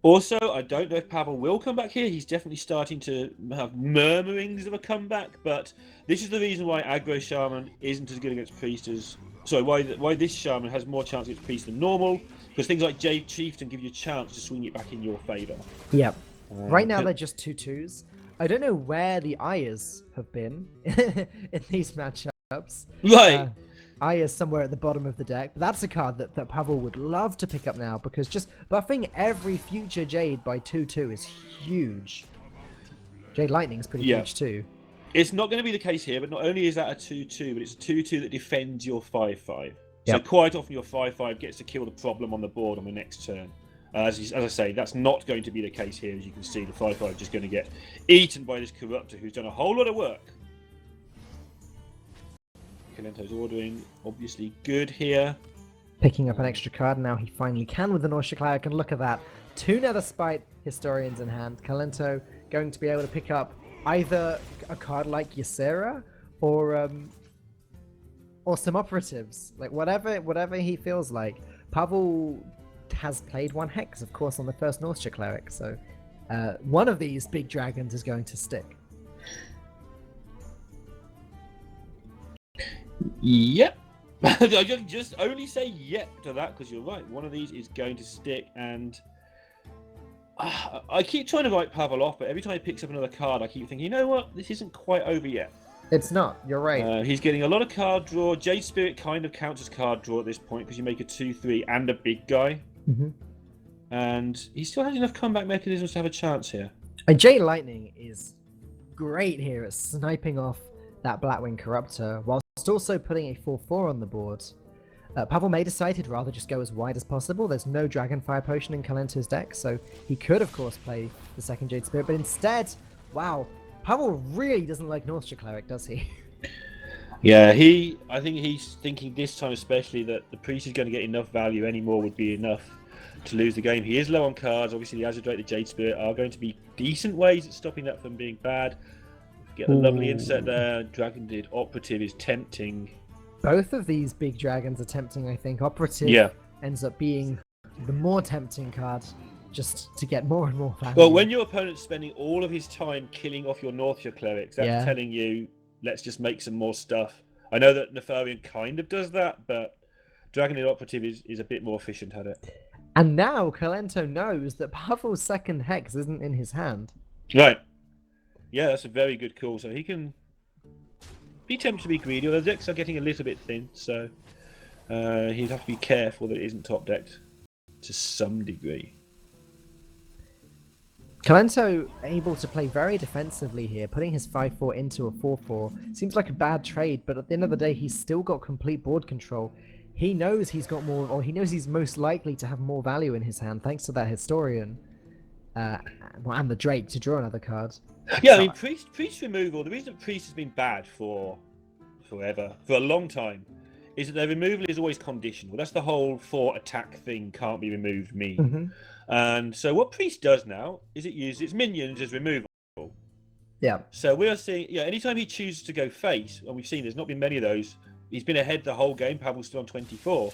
A: Also, I don't know if Pavel will come back here. He's definitely starting to have murmurings of a comeback, but this is the reason why Aggro Shaman isn't as good against Priest as... Sorry, why this Shaman has more chance against Priest than normal, because things like Jade Chieftain give you a chance to swing it back in your favour.
B: Yep. Right now they're just 2/2s. I don't know where the Ayers have been in these matchups.
A: Right.
B: Aya is somewhere at the bottom of the deck, but that's a card that Pavel would love to pick up now because just buffing every future Jade by 2/2 is huge. Jade Lightning's pretty huge too.
A: It's not going to be the case here, but not only is that a 2/2, but it's a 2/2 that defends your 5/5. So quite often your 5/5 gets to kill the problem on the board on the next turn. As I say, that's not going to be the case here. As you can see, the 5/5 is just going to get eaten by this Corruptor who's done a whole lot of work. Kolento's ordering, obviously good here.
B: Picking up an extra card, now he finally can with the Norsha Cleric, and look at that. 2 Nether Spite Historians in hand. Kolento going to be able to pick up either a card like Ysera or some operatives. Like whatever he feels like. Pavel has played 1 Hex, of course, on the first Norsha Cleric, so one of these big dragons is going to stick.
A: Yep. I just only say yep to that because you're right. One of these is going to stick, and I keep trying to write Pavel off, but every time he picks up another card, I keep thinking, you know what? This isn't quite over yet.
B: It's not. You're right.
A: He's getting a lot of card draw. Jade Spirit kind of counts as card draw at this point because you make a 2/3 and a big guy. Mm-hmm. And he still has enough comeback mechanisms to have a chance here.
B: And Jade Lightning is great here at sniping off that Blackwing Corruptor, whilst also putting a 4/4 on the board. Pavel may decide he'd rather just go as wide as possible. There's no Dragonfire Potion in Kolento's deck, so he could, of course, play the second Jade Spirit, but instead, wow, Pavel really doesn't like Norsha Cleric, does he?
A: Yeah, I think he's thinking this time especially that the Priest is going to get enough value, any more would be enough. to lose the game. He is low on cards. Obviously, the Azure Drake, the Jade Spirit are going to be decent ways at stopping that from being bad. Get a lovely insert there. Dragonid Operative is tempting.
B: Both of these big dragons are tempting, I think. Operative ends up being the more tempting card, just to get more and more value.
A: Well, when your opponent's spending all of his time killing off your Northshire clerics, that's telling you, let's just make some more stuff. I know that Nefarian kind of does that, but Dragonid Operative is a bit more efficient at it.
B: And now Kolento knows that Pavel's second Hex isn't in his hand.
A: Right. Yeah, that's a very good call. So he can be tempted to be greedy. The decks are getting a little bit thin, so he'd have to be careful that it isn't top decked to some degree.
B: Kolento able to play very defensively here, putting his 5-4 into a 4-4. Seems like a bad trade, but at the end of the day, he's still got complete board control. He knows he's got more, or he knows he's most likely to have more value in his hand, thanks to that Historian and the Drake to draw another card.
A: Yeah, I mean, priest removal, the reason priest has been bad for a long time, is that their removal is always conditional. That's the whole 4 attack thing can't be removed meme.
B: Mm-hmm.
A: And so what priest does now is it uses its minions as removal.
B: Yeah.
A: So we are seeing, anytime he chooses to go face, and we've seen there's not been many of those, he's been ahead the whole game. Pavel's still on 24.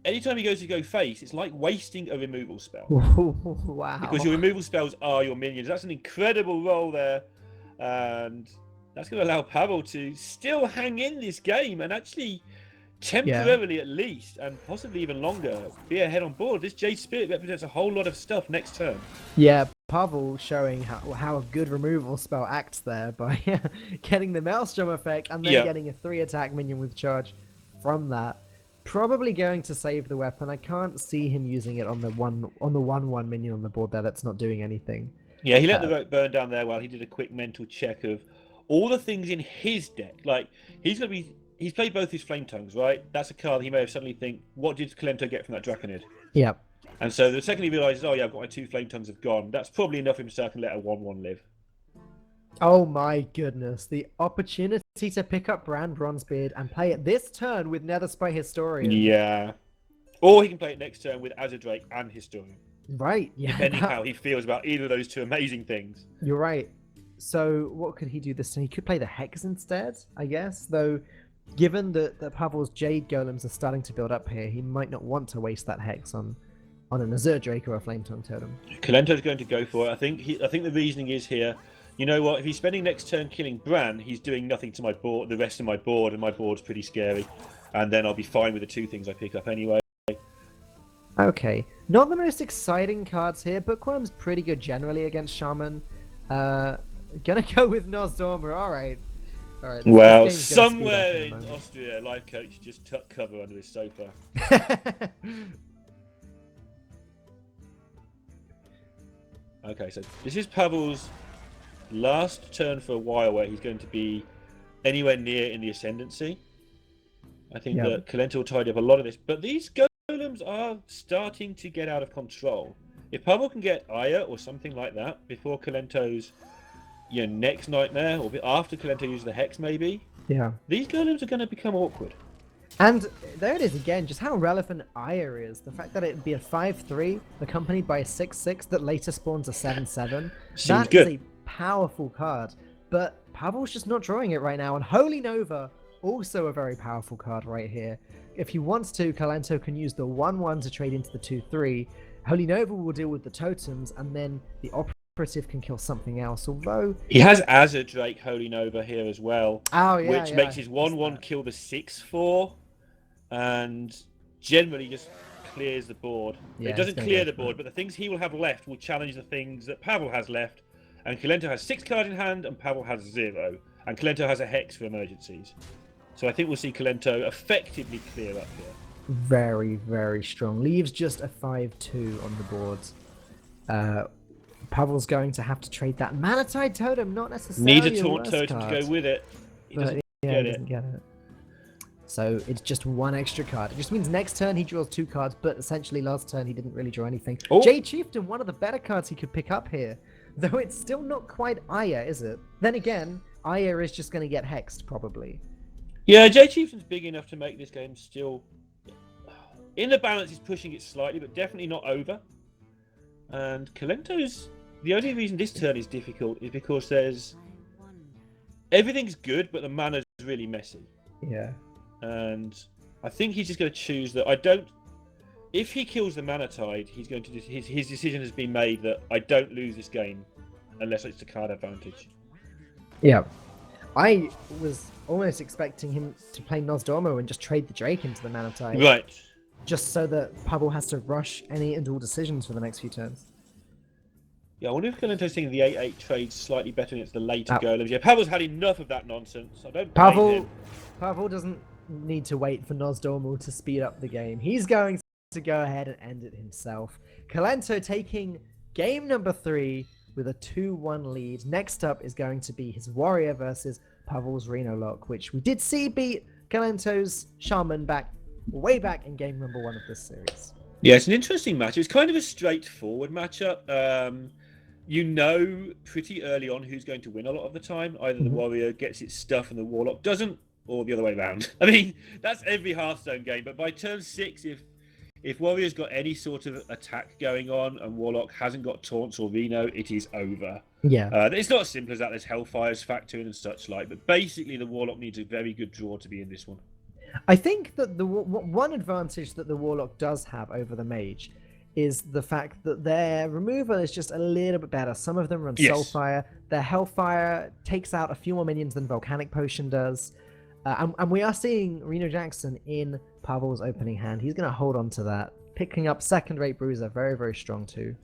A: Anytime he goes to go face, it's like wasting a removal spell.
B: Wow.
A: Because your removal spells are your minions. That's an incredible roll there. And that's going to allow Pavel to still hang in this game and actually temporarily at least, and possibly even longer, be ahead on board. This Jade Spirit represents a whole lot of stuff next turn.
B: Yeah, Pavel showing how a good removal spell acts there by getting the Maelstrom effect and then getting a 3 attack minion with charge from that. Probably going to save the weapon. I can't see him using it on the 1/1 minion on the board there that's not doing anything.
A: Yeah, he let the rope burn down there while he did a quick mental check of all the things in his deck. Like, he's played both his Flame Tongues, right? That's a card he may have suddenly think, what did Kolento get from that Draconid?
B: Yeah.
A: And so the second he realizes, oh yeah, I've got my 2 Flame Tongues have gone, that's probably enough for him to let a 1/1 live.
B: Oh my goodness. The opportunity to pick up Brand Bronzebeard and play it this turn with Netherspite Historian.
A: Yeah. Or he can play it next turn with Azure Drake and Historian.
B: Right, yeah.
A: Depending how he feels about either of those two amazing things.
B: You're right. So what could he do this turn? He could play the Hex instead, I guess. Though, given that Pavel's Jade Golems are starting to build up here, he might not want to waste that Hex on an Azure Drake or a Flame Tongue Totem.
A: Kolento's going to go for it. I think the reasoning is here, you know what, if he's spending next turn killing Bran, he's doing nothing to my board, the rest of my board, and my board's pretty scary. And then I'll be fine with the 2 things I pick up anyway.
B: Okay. Not the most exciting cards here, but Quirm's pretty good generally against Shaman. Gonna go with Nozdorma, alright.
A: Well, somewhere in Austria, Life Coach just tucked cover under his sofa. Okay, so this is Pavel's last turn for a while where he's going to be anywhere near in the ascendancy. I think that Kolento will tidy up a lot of this, but these golems are starting to get out of control. If Pavel can get Aya or something like that before Kolento's next nightmare, or after Kolento uses the Hex maybe, these golems are going to become awkward. And there it is again, just how relevant Aya is. The fact that it'd be a 5/3 accompanied by a 6/6 that later spawns a 7/7. That is a powerful card. But Pavel's just not drawing it right now. And Holy Nova, also a very powerful card right here. If he wants to, Kolento can use the 1/1 to trade into the 2/3. Holy Nova will deal with the totems, and then the Operative can kill something else. Although he has Azure Drake Holy Nova here as well.
B: Oh yeah,
A: which makes his 1/1 kill the 6/4. And generally just clears the board. It doesn't clear the board, but the things he will have left will challenge the things that Pavel has left. And Kolento has 6 cards in hand, and Pavel has 0. And Kolento has a Hex for emergencies. So I think we'll see Kolento effectively clear up here.
B: Very, very strong. Leaves just a 5/2 on the board. Pavel's going to have to trade that Manatide Totem, not necessarily
A: Needs a Taunt Totem to go with it. He doesn't get it.
B: So it's just 1 extra card. It just means next turn he draws 2 cards, but essentially last turn he didn't really draw anything. Jade Chieftain, one of the better cards he could pick up here. Though it's still not quite Aya, is it? Then again, Aya is just going to get hexed, probably.
A: Yeah, Jade Chieftain's big enough to make this game still in the balance, he's pushing it slightly, but definitely not over. And Kolento's... The only reason this turn is difficult is because there's... Everything's good, but the mana's really messy.
B: Yeah.
A: And I think he's just going to choose that. I don't... If he kills the mana tide, he's going to... His decision has been made that I don't lose this game unless it's a card advantage.
B: Yeah. I was almost expecting him to play Nosdormu and just trade the Drake into the mana tide.
A: Right.
B: Just so that Pavel has to rush any and all decisions for the next few turns.
A: Yeah, I wonder if Kolento's thinking the 8-8 trade's slightly better against the later golems. Yeah, Pavel's had enough of that nonsense. I don't blame him.
B: Pavel doesn't need to wait for Nosdormu to speed up the game. He's going to go ahead and end it himself. Kolento taking game number 3 with a 2-1 lead. Next up is going to be his Warrior versus Pavel's Reno Lock, which we did see beat Kolento's Shaman way back in game number 1 of this series.
A: Yeah, it's an interesting match. It's kind of a straightforward matchup. You know pretty early on who's going to win a lot of the time. Either the Warrior gets its stuff and the Warlock doesn't, or the other way around. I mean, that's every Hearthstone game, but by turn 6, if Warrior's got any sort of attack going on and Warlock hasn't got taunts or Reno, it is over.
B: Yeah.
A: It's not as simple as that. There's Hellfires factor in and such like, but basically the Warlock needs a very good draw to be in this one.
B: I think that the one advantage that the Warlock does have over the Mage is the fact that their removal is just a little bit better. Some of them run Soulfire. Their Hellfire takes out a few more minions than Volcanic Potion does. And we are seeing Reno Jackson in Pavel's opening hand. He's going to hold on to that. Picking up second-rate Bruiser, very, very strong too.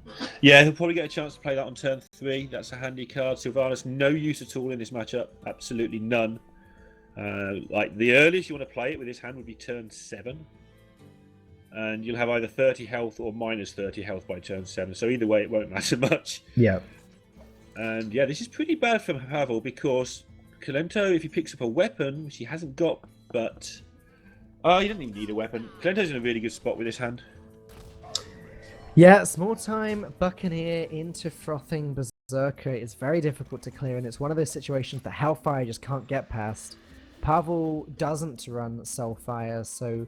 A: Yeah, he'll probably get a chance to play that on turn 3. That's a handy card. Sylvanas, no use at all in this matchup. Absolutely none. Like the earliest you want to play it with this hand would be turn 7. And you'll have either 30 health or minus 30 health by turn 7. So either way, it won't matter much.
B: Yeah.
A: And yeah, this is pretty bad for Pavel because Kolento, if he picks up a weapon, which he hasn't got, but... he doesn't even need a weapon. Kolento's in a really good spot with this hand.
B: Yeah, small time Buccaneer into Frothing Berserker is very difficult to clear, and it's one of those situations that Hellfire just can't get past. Pavel doesn't run Soulfire, so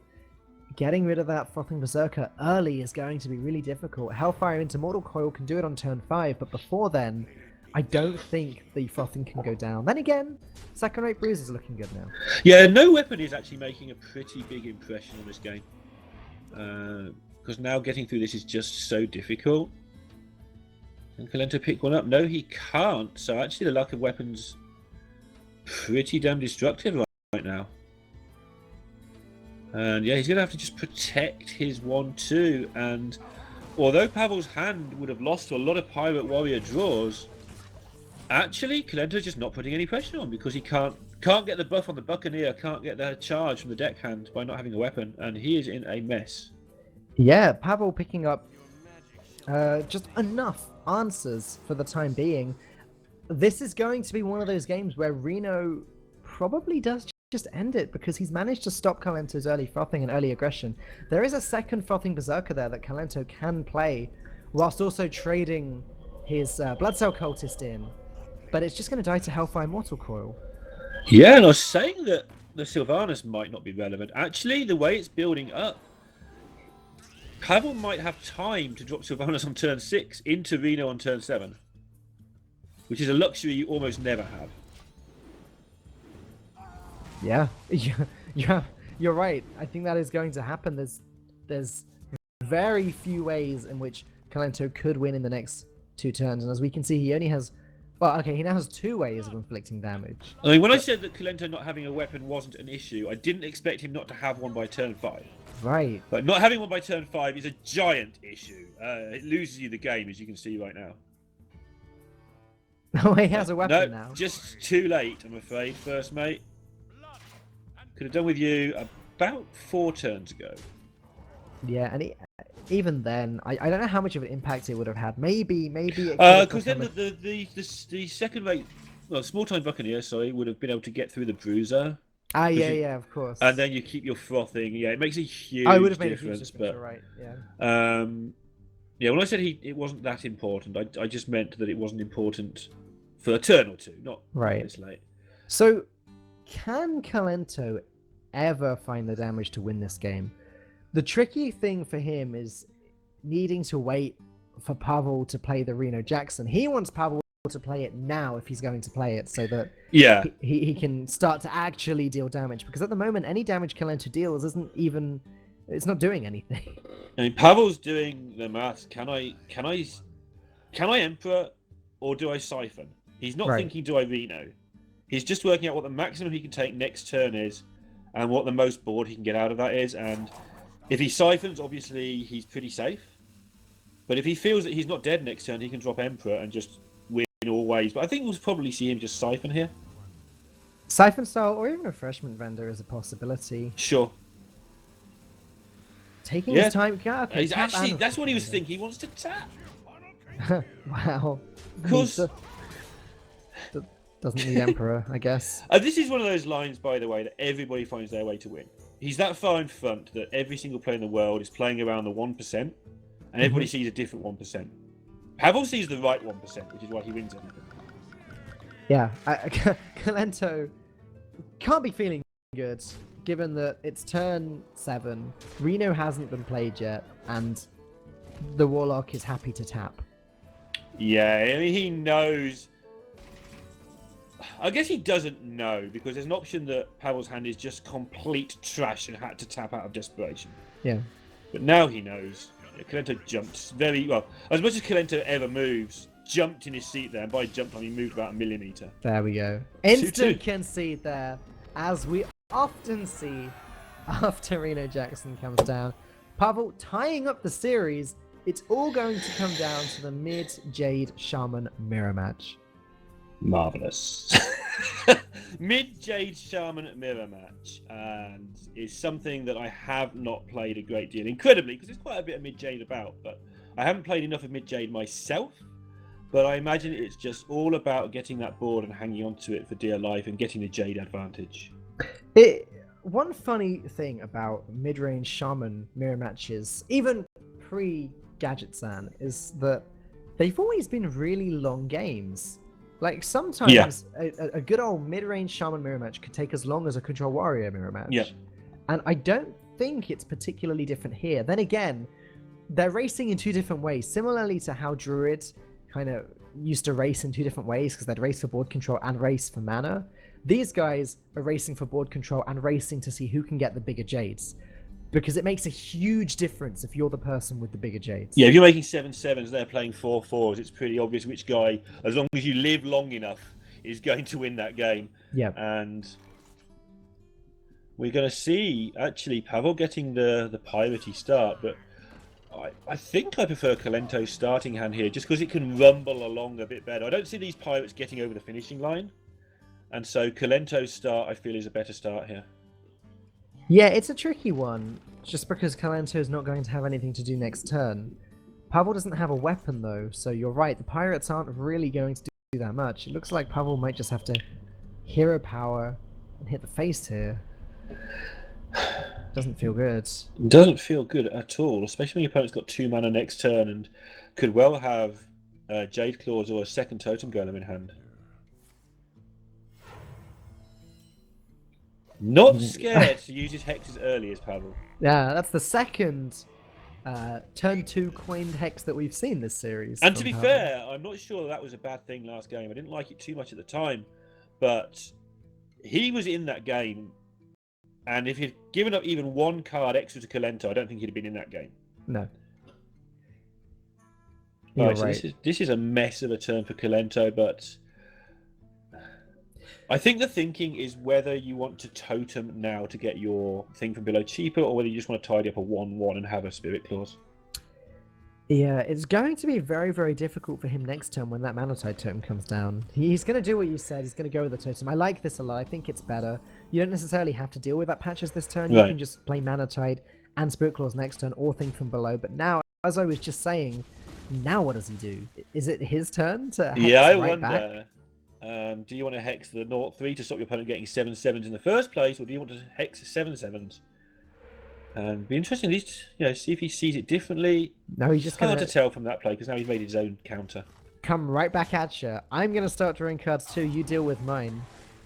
B: getting rid of that Frothing Berserker early is going to be really difficult. Hellfire into Mortal Coil can do it on turn 5, but before then, I don't think the Frothing can go down. Then again, second rate Bruise is looking good now.
A: Yeah, no weapon is actually making a pretty big impression on this game. Because now getting through this is just so difficult. Can Kolento pick one up? No, he can't. So actually the lack of weapons pretty damn destructive right now. And yeah, he's going to have to just protect his 1-2. And although Pavel's hand would have lost to a lot of Pirate Warrior draws, actually Kolento's just not putting any pressure on because he can't get the buff on the Buccaneer, can't get the charge from the deck hand by not having a weapon, and he is in a mess. Yeah,
B: Pavel picking up just enough answers for the time being. This is going to be one of those games where Reno probably does just end it because he's managed to stop Kolento's early frothing and early aggression. There is a second Frothing Berserker there that Kolento can play whilst also trading his Blood Cell Cultist in, but it's just going to die to Hellfire Mortal Coil.
A: Yeah, and I was saying that the Sylvanas might not be relevant. Actually, the way it's building up, Pavel might have time to drop Sylvanas on turn 6 into Reno on turn 7, which is a luxury you almost never have.
B: Yeah, you're right. I think that is going to happen. There's very few ways in which Kolento could win in the next 2 turns, and as we can see, he only has... Well, okay, he now has 2 ways of inflicting damage.
A: I mean, when I said that Kolento not having a weapon wasn't an issue, I didn't expect him not to have one by turn 5.
B: Right.
A: But not having one by turn 5 is a giant issue. It loses you the game, as you can see right now.
B: Oh, he has a weapon now.
A: Just too late, I'm afraid, first mate. Could have done with you about 4 turns ago.
B: Yeah, and even then, I don't know how much of an impact it would have had. Maybe
A: because then the second rate, well, small time Buccaneer, sorry, would have been able to get through the Bruiser.
B: Yeah, of course.
A: And then you keep your frothing. Yeah, it makes a huge
B: I would have made
A: difference.
B: A huge difference,
A: but
B: right? Yeah.
A: Yeah. When I said it wasn't that important, I just meant that it wasn't important for a turn or 2, not this late.
B: So, can Kolento ever find the damage to win this game? The tricky thing for him is needing to wait for Pavel to play the Reno Jackson. He wants Pavel to play it now if he's going to play it, so that he can start to actually deal damage. Because at the moment, any damage Kolento deals it's not doing anything.
A: I mean, Pavel's doing the maths. Can I Emperor or do I Siphon? He's not thinking, do I Reno? He's just working out what the maximum he can take next turn is and what the most board he can get out of that is. And if he Siphons, obviously he's pretty safe. But if he feels that he's not dead next turn, he can drop Emperor and just win all ways. But I think we'll probably see him just Siphon here.
B: Siphon style or even Refreshment Vendor is a possibility.
A: Sure.
B: Taking his time. Okay,
A: he's actually, that's what he was thinking. He wants to tap.
B: Wow.
A: Because
B: doesn't need Emperor, I guess.
A: This is one of those lines, by the way, that everybody finds their way to win. He's that far in front that every single player in the world is playing around the 1%, and everybody sees a different 1%. Pavel sees the right 1%, which is why he wins everything.
B: Yeah, Kolento can't be feeling good, given that it's turn 7, Reno hasn't been played yet, and the Warlock is happy to tap.
A: Yeah, I mean, he knows. I guess he doesn't know, because there's an option that Pavel's hand is just complete trash and had to tap out of desperation.
B: Yeah.
A: But now he knows. Kolento jumped very well. As much as Kolento ever moves, jumped in his seat there, and by jump time he moved about a millimeter.
B: There we go. Instant concede there, as we often see after Reno Jackson comes down. Pavel tying up the series. It's all going to come down to the mid-Jade Shaman mirror match.
A: Marvelous. Mid-Jade Shaman mirror match, and is something that I have not played a great deal, incredibly, because there's quite a bit of mid-Jade about, but I haven't played enough of mid-Jade myself. But I imagine it's just all about getting that board and hanging onto it for dear life and getting the Jade advantage.
B: One funny thing about mid-range Shaman mirror matches, even pre-Gadget-san, is that they've always been really long games. Like, sometimes a good old mid-range Shaman mirror match could take as long as a Control Warrior mirror match.
A: Yeah.
B: And I don't think it's particularly different here. Then again, they're racing in two different ways, similarly to how Druid kind of used to race in two different ways, because they'd race for board control and race for mana. These guys are racing for board control and racing to see who can get the bigger Jades, because it makes a huge difference if you're the person with the bigger Jades.
A: Yeah, if you're making 7/7s, they're playing 4/4s. It's pretty obvious which guy, as long as you live long enough, is going to win that game.
B: Yeah.
A: And we're going to see, actually, Pavel getting the piratey start, but I think I prefer Kolento's starting hand here, just because it can rumble along a bit better. I don't see these pirates getting over the finishing line, and so Kolento's start, I feel, is a better start here.
B: Yeah, it's a tricky one, just because Kolento is not going to have anything to do next turn. Pavel doesn't have a weapon, though, so you're right, the pirates aren't really going to do that much. It looks like Pavel might just have to hero power and hit the face here. Doesn't feel good.
A: Doesn't feel good at all, especially when your opponent's got 2 mana next turn and could well have Jade Claws or a second Totem Golem in hand. Not scared to use his hexes early as Pavel.
B: Yeah, that's the second turn 2 coined hex that we've seen this series.
A: And to be fair, I'm not sure that was a bad thing last game. I didn't like it too much at the time, but he was in that game. And if he'd given up even 1 card extra to Kolento, I don't think he'd have been in that game.
B: No.
A: Right, so this is a mess of a turn for Kolento, but I think the thinking is whether you want to totem now to get your thing from below cheaper, or whether you just want to tidy up a 1/1 and have a Spirit Clause.
B: Yeah, it's going to be very, very difficult for him next turn when that Manotide totem comes down. He's going to do what you said. He's going to go with the totem. I like this a lot. I think it's better. You don't necessarily have to deal with that patches this turn. You can just play Manotide and Spirit Claws next turn, or think from below. But now, as I was just saying, now what does he do? Is it his turn to hex
A: I
B: right
A: wonder.
B: back?
A: Do you want to hex the 0/3 to stop your opponent getting 7/7s in the first place, or do you want to hex 7/7s? And be interesting to see if he sees it differently.
B: No, he's just
A: hard to tell from that play, because now he's made his own counter.
B: Come right back at you. I'm going to start drawing cards too. You deal with mine.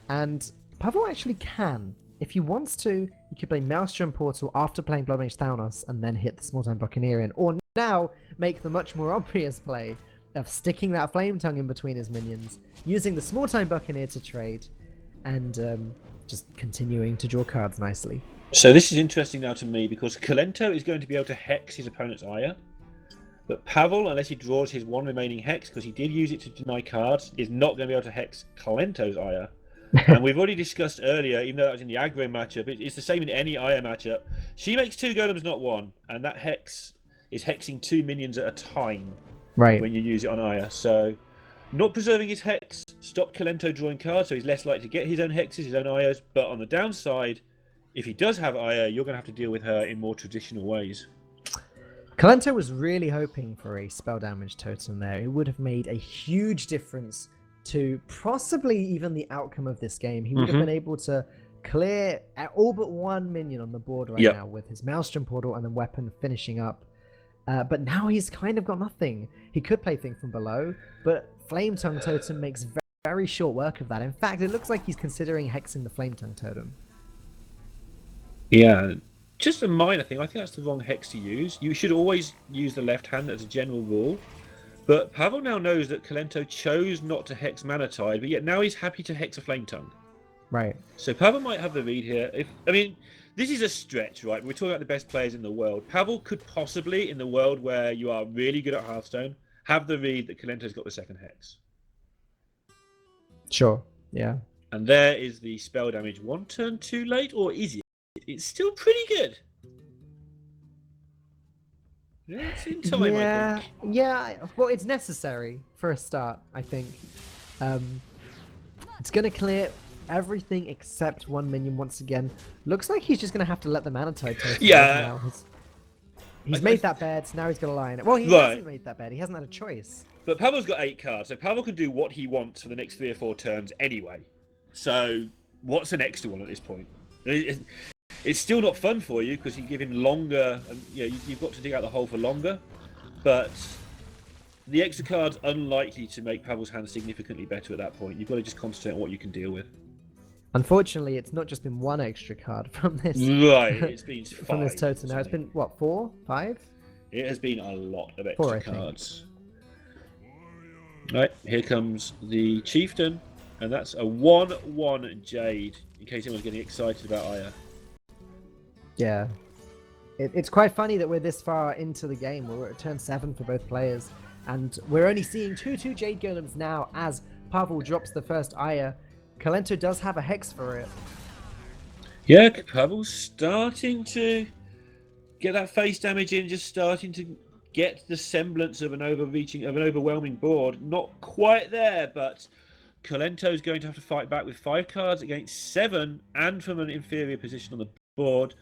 B: And Pavel actually can if he wants to, he could play Maelstrom Portal after playing Blood Mage Thanos and then hit the Small-Time Buccaneer in. Or now make the much more obvious play of sticking that Flame Tongue in between his minions, using the Small-Time Buccaneer to trade, and just continuing to draw cards nicely.
A: So this is interesting now to me because Kolento is going to be able to hex his opponent's Ire. But Pavel, unless he draws his one remaining hex, because he did use it to deny cards, is not going to be able to hex Kolento's Ire. And we've already discussed earlier, even though that was in the aggro matchup, it's the same in any Ire matchup. She makes 2 golems, not 1, and that hex is hexing 2 minions at a time when you use it on Ire. So, not preserving his hex stopped Kolento drawing cards, so he's less likely to get his own hexes, his own Ires. But on the downside, if he does have Ire, you're going to have to deal with her in more traditional ways.
B: Kolento was really hoping for a spell damage totem there. It would have made a huge difference to possibly even the outcome of this game. He would have been able to clear all but 1 minion on the board right now with his Maelstrom Portal and then Weapon finishing up. But now he's kind of got nothing. He could play Thing from Below, but Flame Tongue Totem makes very short work of that. In fact, it looks like he's considering hexing the Flame Tongue Totem.
A: Yeah, just a minor thing. I think that's the wrong hex to use. You should always use the left hand as a general rule. But Pavel now knows that Kolento chose not to hex Manatide, but yet now he's happy to hex a Flame Tongue.
B: Right.
A: So Pavel might have the read here. This is a stretch, right? We're talking about the best players in the world. Pavel could possibly, in the world where you are really good at Hearthstone, have the read that Kolento's got the second hex.
B: Sure, yeah.
A: And there is the spell damage. 1 turn too late, or is it? It's still pretty good. Yeah, it's in time, I think.
B: Yeah. Well, it's necessary for a start, I think. It's going to clear everything except 1 minion once again. Looks like he's just going to have to let the Manatide take now. He's made that bed, so now he's going to lie in it. Well, he hasn't made that bed. He hasn't had a choice.
A: But Pavel's got 8 cards, so Pavel can do what he wants for the next 3 or 4 turns anyway. So, what's an extra one at this point? It's still not fun for you because you give him longer, and you've got to dig out the hole for longer. But the extra card's unlikely to make Pavel's hand significantly better at that point. You've got to just concentrate on what you can deal with.
B: Unfortunately, it's not just been 1 extra card from this.
A: Right, it's been 5.
B: From this totem now. It's been, what, 4? 5?
A: It has been a lot of extra
B: 4,
A: cards. Right, here comes the Chieftain, and that's a 1/1 Jade, in case anyone's getting excited about Aya.
B: Yeah. It's quite funny that we're this far into the game. We're at turn 7 for both players, and we're only seeing 2/2 Jade Golems now as Pavel drops the first Aya. Kolento does have a hex for it.
A: Yeah, Pavel's starting to get that face damage in, just starting to get the semblance of an overwhelming board. Not quite there, but Kolento's going to have to fight back with 5 cards against 7 and from an inferior position on the board.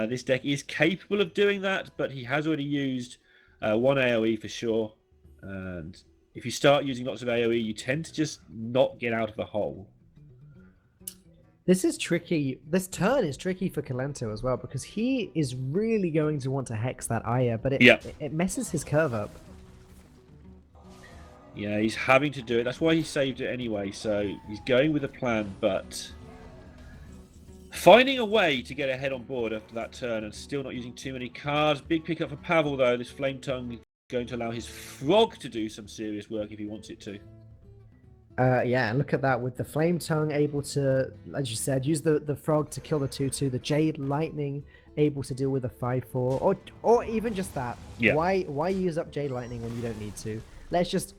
A: This deck is capable of doing that, but he has already used 1 AoE for sure. And if you start using lots of AoE, you tend to just not get out of the hole.
B: This is tricky. This turn is tricky for Kolento as well, because he is really going to want to hex that Aya, but it messes his curve up.
A: Yeah, he's having to do it. That's why he saved it anyway. So he's going with a plan, but finding a way to get ahead on board after that turn and still not using too many cards. Big pickup for Pavel, though. This Flame Tongue is going to allow his frog to do some serious work if he wants it to.
B: Yeah, and look at that with the Flame Tongue able to, as you said, use the frog to kill the 2/2, the Jade Lightning able to deal with a 5/4, or even just that.
A: Yeah.
B: Why use up Jade Lightning when you don't need to? Let's just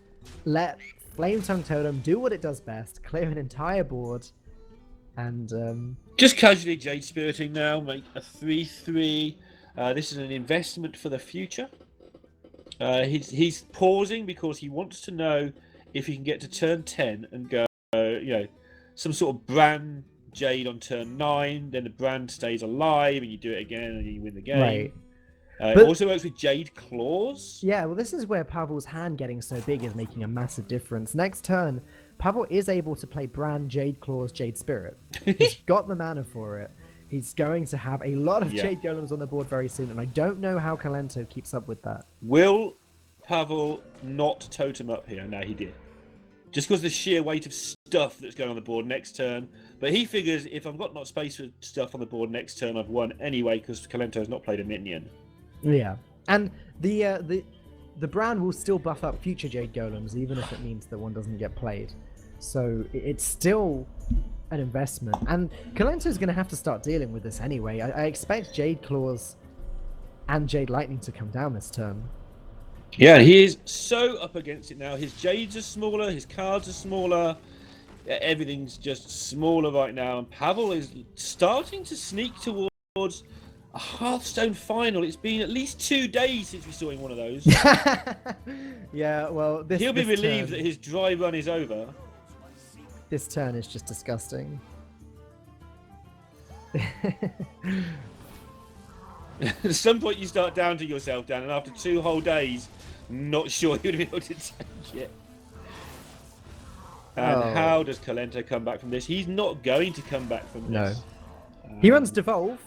B: let Flame Tongue Totem do what it does best, clear an entire board, and
A: just casually Jade Spiriting now, make a 3/3. This is an investment for the future. He's pausing because he wants to know if he can get to turn 10 and go, some sort of brand Jade on turn 9, then the brand stays alive and you do it again and you win the game.
B: Right.
A: It also works with Jade Claws.
B: Yeah, well, this is where Pavel's hand getting so big is making a massive difference. Next turn, Pavel is able to play brand Jade Claws, Jade Spirit. He's got the mana for it. He's going to have a lot of Jade Golems on the board very soon, and I don't know how Kolento keeps up with that.
A: Will Pavel not totem up here? No, he did. Just because the sheer weight of stuff that's going on the board next turn. But he figures if I've got not space for stuff on the board next turn, I've won anyway because Kolento has not played a minion.
B: Yeah, and the brand will still buff up future Jade Golems, even if it means that one doesn't get played. So it's still an investment, and Kolento's going to have to start dealing with this anyway. I expect Jade Claws and Jade Lightning to come down this turn.
A: Yeah, he is so up against it now. His Jades are smaller, his cards are smaller, everything's just smaller right now. And Pavel is starting to sneak towards a Hearthstone final. It's been at least 2 days since we saw him one of those.
B: Yeah, well,
A: he'll be relieved that his dry run is over.
B: This turn is just disgusting.
A: At some point you start doubting yourself, Dan, and after 2 whole days, not sure you'd be able to take it. And how does Kolento come back from this? He's not going to come back from this.
B: No. He runs Devolve.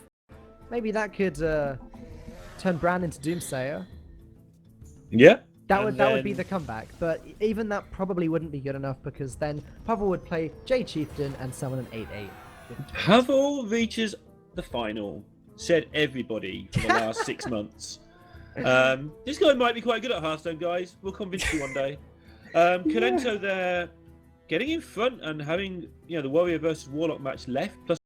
B: Maybe that could turn Bran into Doomsayer.
A: Yeah.
B: That would be the comeback, but even that probably wouldn't be good enough because then Pavel would play Jade Chieftain and summon an 8/8.
A: Pavel reaches the final, said everybody for the last 6 months. This guy might be quite good at Hearthstone, guys. We'll convince you one day. Kolento there, getting in front and having the Warrior versus Warlock match left, plus